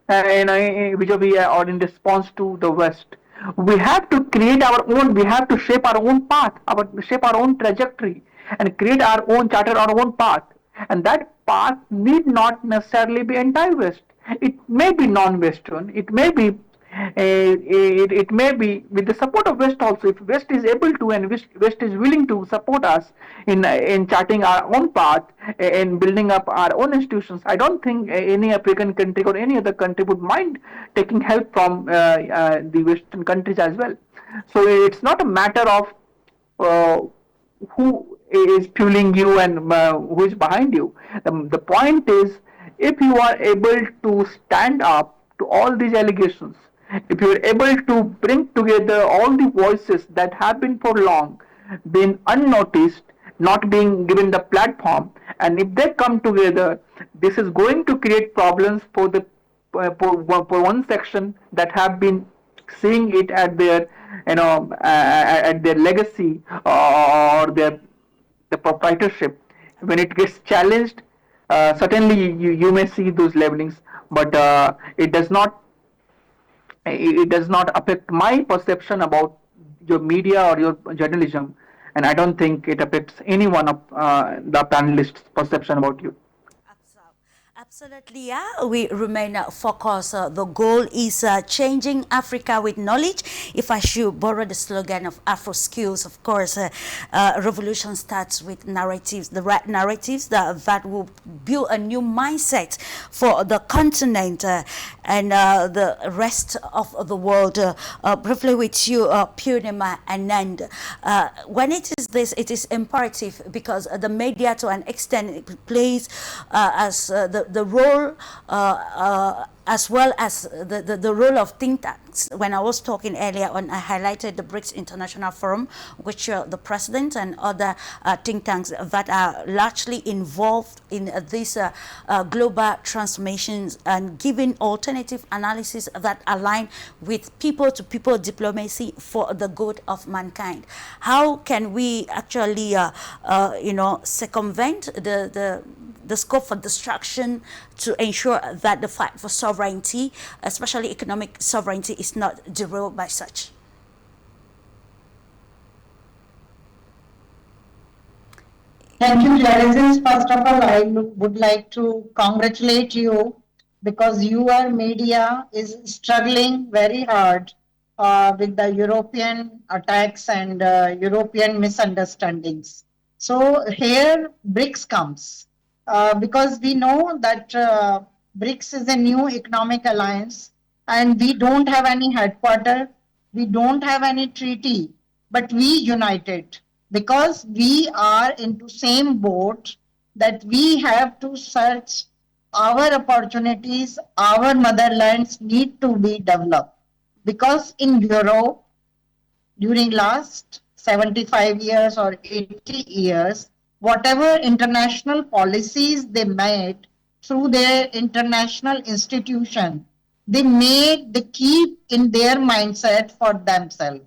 vis-a-vis or in response to the West. We have to create our own, we have to shape our own path, shape our own trajectory, and create our own charter, our own path. And that path need not necessarily be anti-West. It may be non-Western. It may be with the support of West also. If West is able to and West is willing to support us in charting our own path, in building up our own institutions, I don't think any African country or any other country would mind taking help from the Western countries as well. So it's not a matter of uh, who is fueling you and who is behind you. The point is, if you are able to stand up to all these allegations, if you are able to bring together all the voices that have been for long been unnoticed, not being given the platform, and if they come together, this is going to create problems for the for one section that have been seeing it at their at their legacy or their the proprietorship. When it gets challenged, certainly you may see those levelings, but it does not affect my perception about your media or your journalism, and I don't think it affects any one of the panelists' perception about you. Absolutely, yeah. We remain focused. The goal is changing Africa with knowledge. If I should borrow the slogan of Afro Skills, of course, revolution starts with narratives, the right narratives that will build a new mindset for the continent and the rest of the world. Briefly with you, Purnima Anand. When it is this, it is imperative because the media, to an extent, it plays as the role as well as the role of think tanks. When I was talking earlier on, I highlighted the BRICS International Forum, which the president and other think tanks that are largely involved in these global transformations and giving alternative analysis that align with people-to-people diplomacy for the good of mankind. How can we actually, circumvent the scope for destruction to ensure that the fight for sovereignty, especially economic sovereignty, is not derailed by such? Thank you, Clarice. First of all, I would like to congratulate you because your media is struggling very hard with the European attacks and European misunderstandings. So here BRICS comes because we know that BRICS is a new economic alliance and we don't have any headquarter, we don't have any treaty, but we united because we are into same boat that we have to search our opportunities, our motherlands need to be developed. Because in Europe, during last 75 years or 80 years, whatever international policies they made through their international institution, they keep in their mindset for themselves.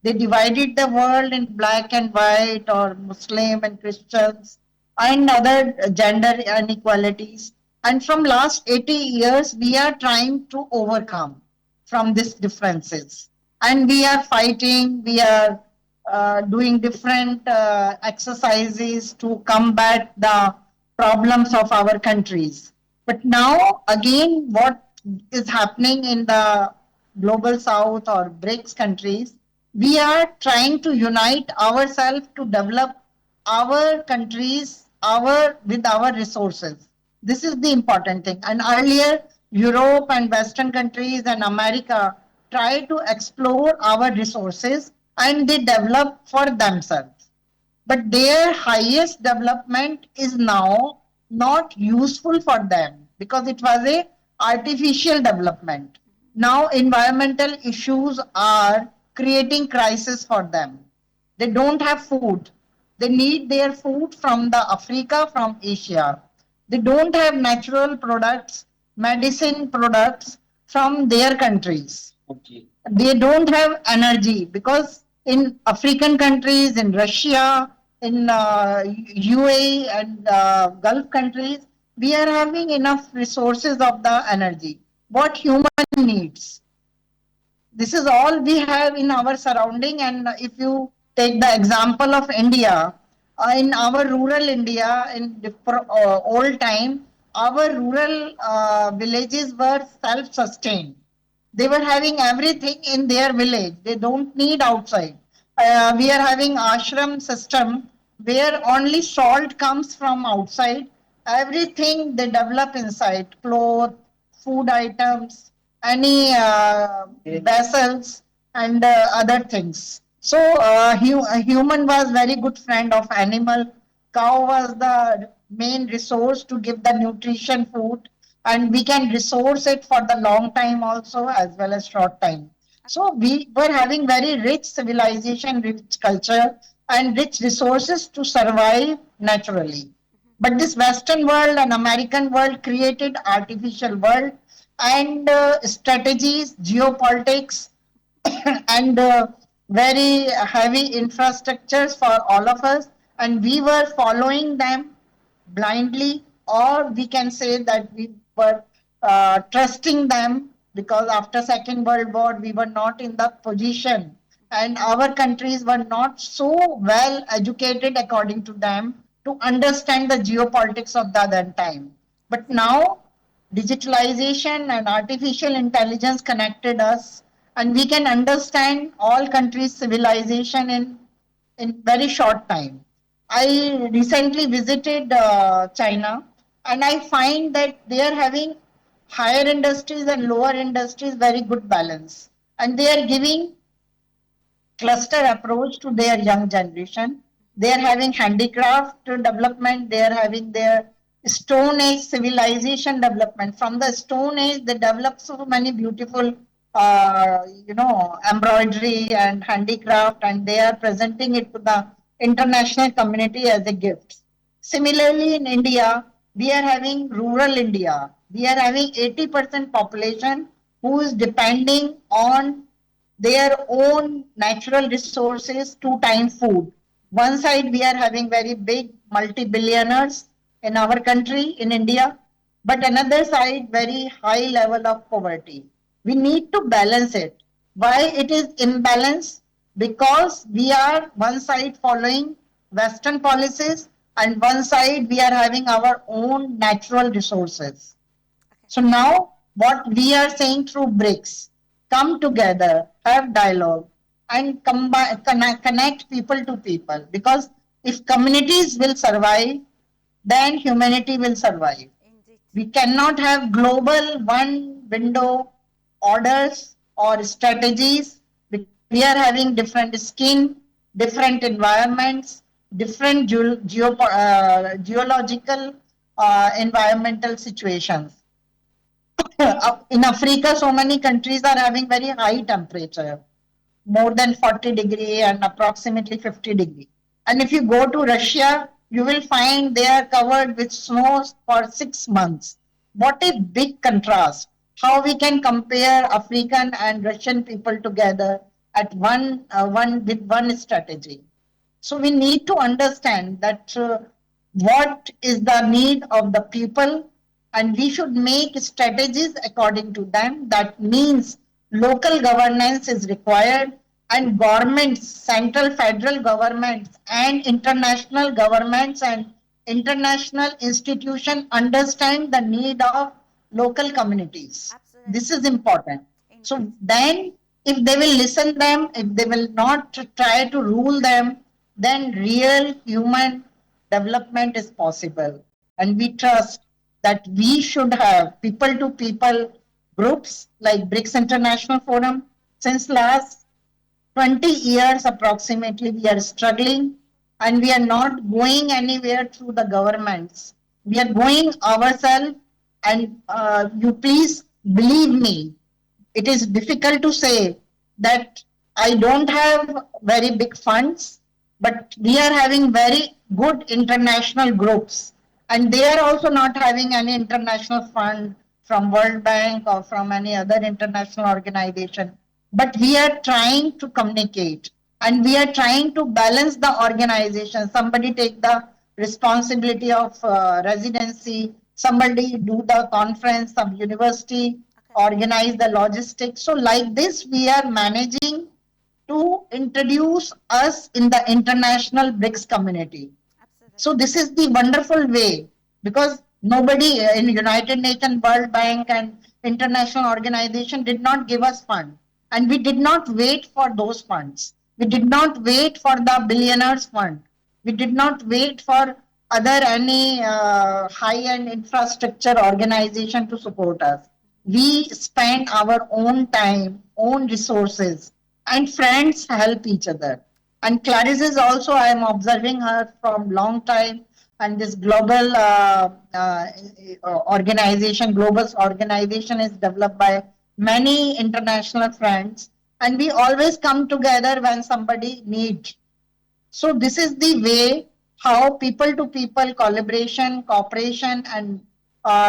They divided the world in black and white or Muslim and Christians and other gender inequalities. And from last 80 years, we are trying to overcome from these differences. And we are fighting, we are doing different exercises to combat the problems of our countries. But now, again, what is happening in the Global South or BRICS countries, we are trying to unite ourselves to develop our countries with our resources. This is the important thing. And earlier, Europe and Western countries and America try to explore our resources and they develop for themselves. But their highest development is now not useful for them because it was a artificial development. Now environmental issues are creating crisis for them. They don't have food. They need their food from the Africa, from Asia. They don't have natural products, medicine products from their countries. Okay. They don't have energy because in African countries, in Russia, in UAE and Gulf countries, we are having enough resources of the energy. What human needs? This is all we have in our surrounding. And if you take the example of India, in our rural India, in old time, our rural villages were self-sustained. They were having everything in their village. They don't need outside. We are having ashram system where only salt comes from outside. Everything they develop inside, clothes, food items, any vessels and other things. So a human was very good friend of animal. Cow was the main resource to give the nutrition food, and we can resource it for the long time also as well as short time. So we were having very rich civilization, rich culture, and rich resources to survive naturally. But this Western world and American world created artificial world and strategies, geopolitics, and very heavy infrastructures for all of us. And we were following them blindly, or we can say that we were trusting them because after Second World War, we were not in that position. And our countries were not so well educated according to them to understand the geopolitics of the other time. But now digitalization and artificial intelligence connected us, and we can understand all countries' civilization in very short time. I recently visited China, and I find that they are having higher industries and lower industries very good balance, and they are giving cluster approach to their young generation. They are having handicraft development. They are having their Stone Age civilization development. From the Stone Age, they develop so many beautiful, embroidery and handicraft, and they are presenting it to the international community as a gift. Similarly, in India, we are having rural India. We are having 80% population who is depending on their own natural resources to time food. One side, we are having very big multi-billionaires in our country, in India, but another side, very high level of poverty. We need to balance it. Why it is imbalance? Because we are one side following Western policies and one side we are having our own natural resources. So now what we are saying through BRICS, come together, have dialogue, and connect people to people. Because if communities will survive, then humanity will survive. We cannot have global one window orders or strategies because we are having different skin, different environments, different geological environmental situations. In Africa, so many countries are having very high temperature, more than 40 degree and approximately 50 degree. And if you go to Russia, you will find they are covered with snows for 6 months. What a big contrast. How we can compare African and Russian people together at one strategy. So we need to understand that what is the need of the people, and we should make strategies according to them. That means local governance is required, and governments, central federal governments and international governments and international institutions understand the need of local communities. This is important. So then, if they will listen them, if they will not try to rule them, then real human development is possible. And we trust that we should have people to people groups like BRICS International Forum. Since last 20 years approximately, we are struggling and we are not going anywhere through the governments. We are going ourselves, and you please believe me, it is difficult to say that I don't have very big funds, but we are having very good international groups, and they are also not having any international fund from World Bank or from any other international organization. But we are trying to communicate and we are trying to balance the organization. Somebody take the responsibility of residency, somebody do the conference, some university organize the logistics. So like this, we are managing to introduce us in the international BRICS community. So this is the wonderful way, because nobody in United Nations, World Bank and international organization did not give us fund. And we did not wait for those funds. We did not wait for the billionaires fund. We did not wait for other any high-end infrastructure organization to support us. We spend our own time, own resources, and friends help each other. And Clarice is also, I am observing her from long time, and this global organization, global organization is developed by many international friends, and we always come together when somebody needs. So this is the way how people to people collaboration, cooperation, and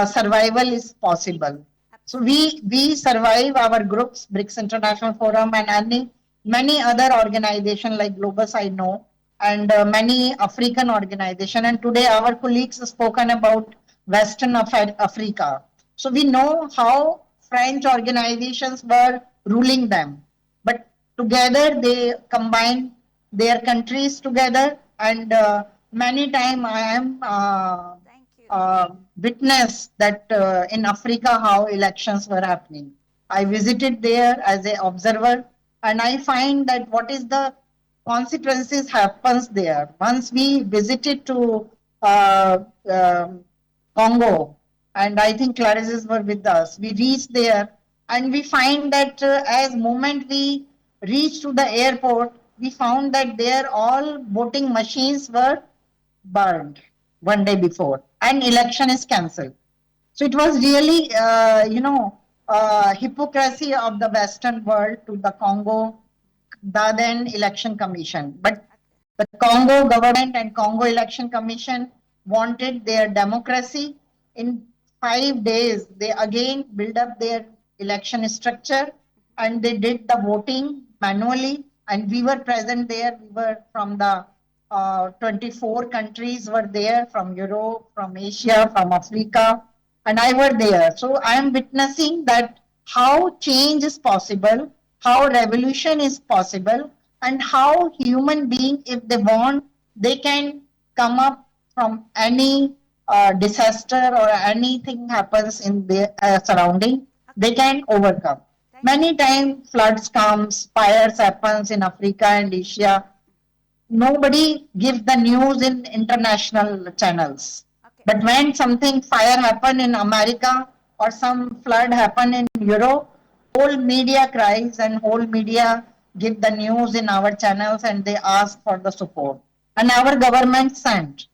survival is possible. So we survive our groups, BRICS International Forum, and many other organizations like Globus I know, and many African organizations. And today our colleagues have spoken about Western Africa. So we know how French organizations were ruling them, but together they combined their countries together, and many time I am witness that in Africa how elections were happening. I visited there as an observer, and I find that what is the consequences happens there. Once we visited to uh, um Congo, and I think Clarices were with us. We reached there, and we find that as moment we reached to the airport, we found that there all voting machines were burned one day before, and election is cancelled. So it was really, hypocrisy of the Western world to the Congo, the then election commission. But the Congo government and Congo election commission wanted their democracy. In 5 days, they again built up their election structure, and they did the voting manually. And we were present there. We were from the 24 countries were there, from Europe, from Asia, from Africa, and I were there. So I am witnessing that how change is possible, how revolution is possible, and how human being, if they want, they can come up from any disaster or anything happens in their surrounding, they can overcome. Many times floods comes, fires happens in Africa and Asia. Nobody gives the news in international channels. But when something fire happen in America or some flood happen in Europe, whole media cries and whole media give the news in our channels, and they ask for the support. And our government sent.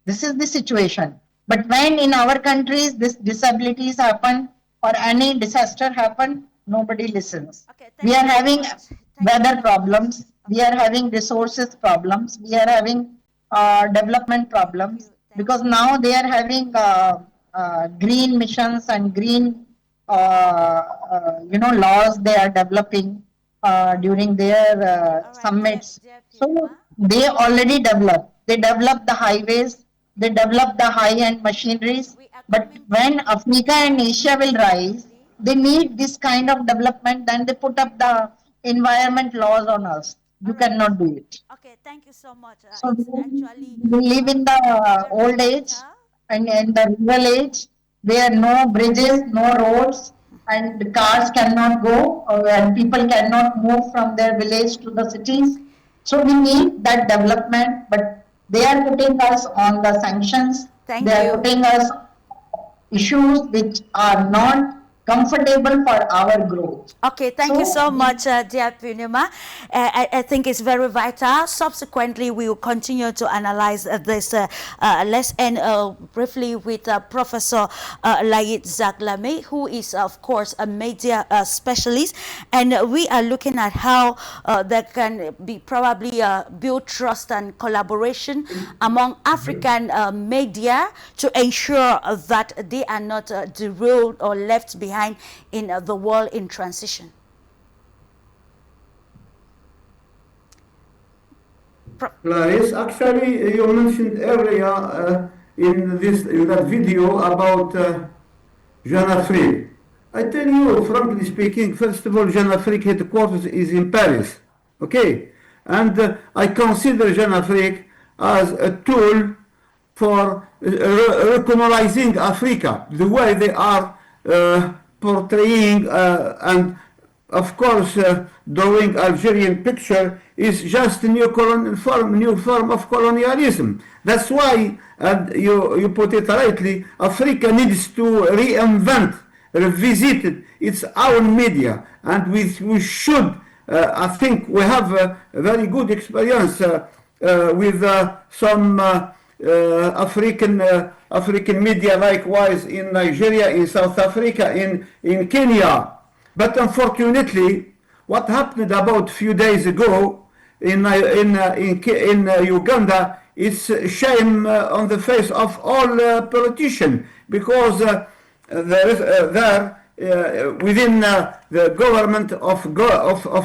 This is the situation. But when in our countries this disabilities happen or any disaster happen, nobody listens. We are having weather problems. We are having resources problems. We are having development problems, because now they are having green missions and green laws they are developing during their summits. So they already developed. They developed the highways. They developed the high-end machineries. But when Africa and Asia will rise, they need this kind of development. Then they put up the environment laws on us. You cannot do it. Okay, thank you so much. So It's actually we live in the old age and in the rural age where no bridges, no roads, and the cars cannot go, and people cannot move from their village to the cities. So we need that development, but they are putting us on the sanctions. Thank They are you. putting us issues which are not comfortable for our growth. Okay, thank you so much, dear Punima. I think it's very vital. Subsequently, we will continue to analyze this. Let's end briefly with Professor Laid Zaglame, who is, of course, a media specialist. And we are looking at how there can be probably build trust and collaboration among African media to ensure that they are not derailed or left behind in the world in transition. Clarice, actually, you mentioned earlier in that video about Jeune Afrique. I tell you, frankly speaking, first of all, Jeune Afrique headquarters is in Paris, okay? And I consider Jeune Afrique as a tool for recolonizing Africa, the way they are portraying and of course, drawing Algerian picture is just a new form of colonialism. That's why, and you put it rightly, Africa needs to reinvent, revisit its own media, and we should. I think we have a very good experience with some African media, likewise in Nigeria, in South Africa, in Kenya. But unfortunately, what happened about a few days ago in Uganda is shame on the face of all politicians, because within the government of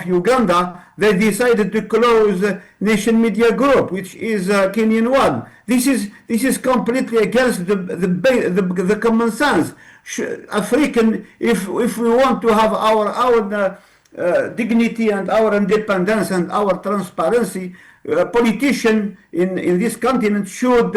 Uganda, they decided to close Nation Media Group, which is Kenyan one. This is completely against the common sense. African, if we want to have our own dignity and our independence and our transparency, politicians in this continent should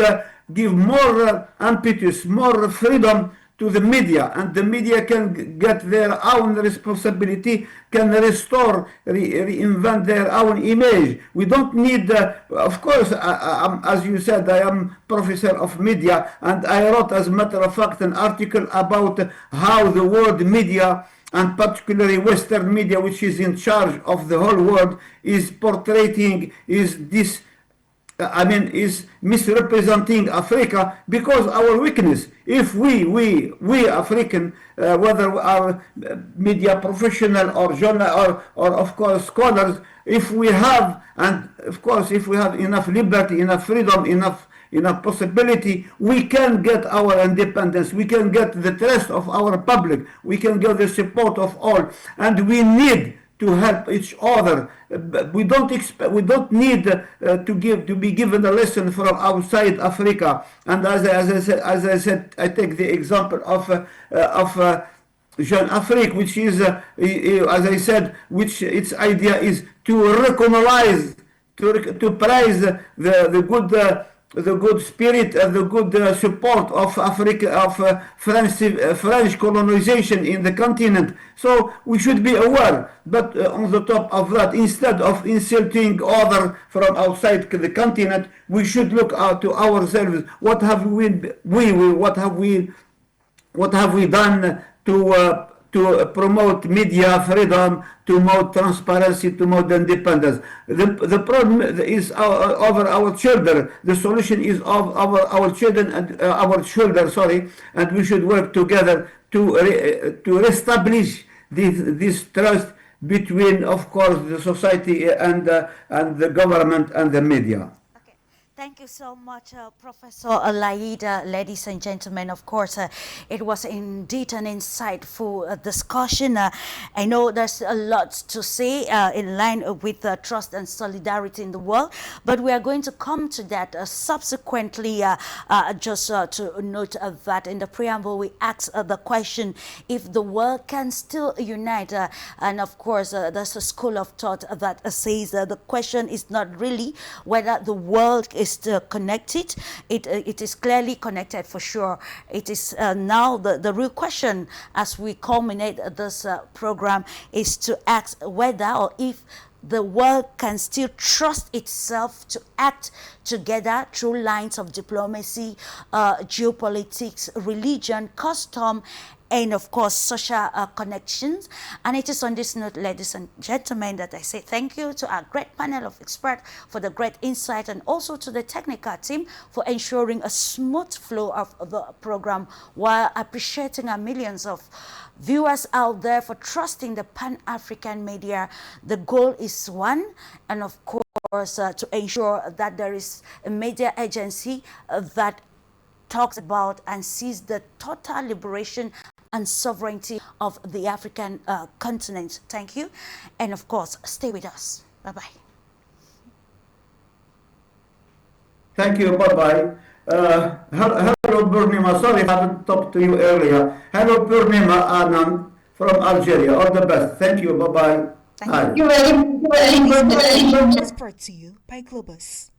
give more impetus, more freedom to the media, and the media can get their own responsibility, can restore, reinvent their own image. We don't need, of course, as you said, I am professor of media, and I wrote, as a matter of fact, an article about how the world media, and particularly Western media, which is in charge of the whole world, is portraying, is misrepresenting Africa, because our weakness, if we African, whether we are media professional or journal or of course scholars, if we have, and of course if we have enough liberty, enough freedom, enough possibility, we can get our independence, we can get the trust of our public, we can get the support of all, and we need to help each other. We don't need to be given a lesson from outside Africa. And as I said, I take the example of Jeune Afrique, which is, as I said, which its idea is to recolonize, to praise the good spirit and the good support of Africa, of French colonization in the continent. So we should be aware. But on the top of that, instead of insulting other from outside the continent, we should look out to ourselves. What have we done to promote media freedom, to promote transparency, to promote independence? The problem is over our children. The solution is of our children and our shoulders. And we should work together to reestablish this trust between, of course, the society and the government and the media. Thank you so much, Professor Laida. Ladies and gentlemen, of course, it was indeed an insightful discussion. I know there's a lot to say in line with trust and solidarity in the world, but we are going to come to that subsequently. Just to note that in the preamble, we asked the question if the world can still unite. And of course, there's a school of thought that says the question is not really whether the world is is connected. It is clearly connected for sure. It is now the real question as we culminate this program is to ask whether or if the world can still trust itself to act together through lines of diplomacy, geopolitics, religion, custom, and of course social connections. And it is on this note, ladies and gentlemen, that I say thank you to our great panel of experts for the great insight, and also to the technical team for ensuring a smooth flow of the program, while appreciating our millions of viewers out there for trusting the Pan-African media. The goal is one, and of course to ensure that there is a media agency that talks about and sees the total liberation and sovereignty of the African continent. Thank you. And of course, stay with us. Bye-bye. Thank you. Bye-bye. Hello, Purnima. Sorry, I haven't talked to you earlier. Hello, Purnima Anand from Algeria. All the best. Thank you. Bye-bye. Thank You very, very good, very good. is brought to you by Globus.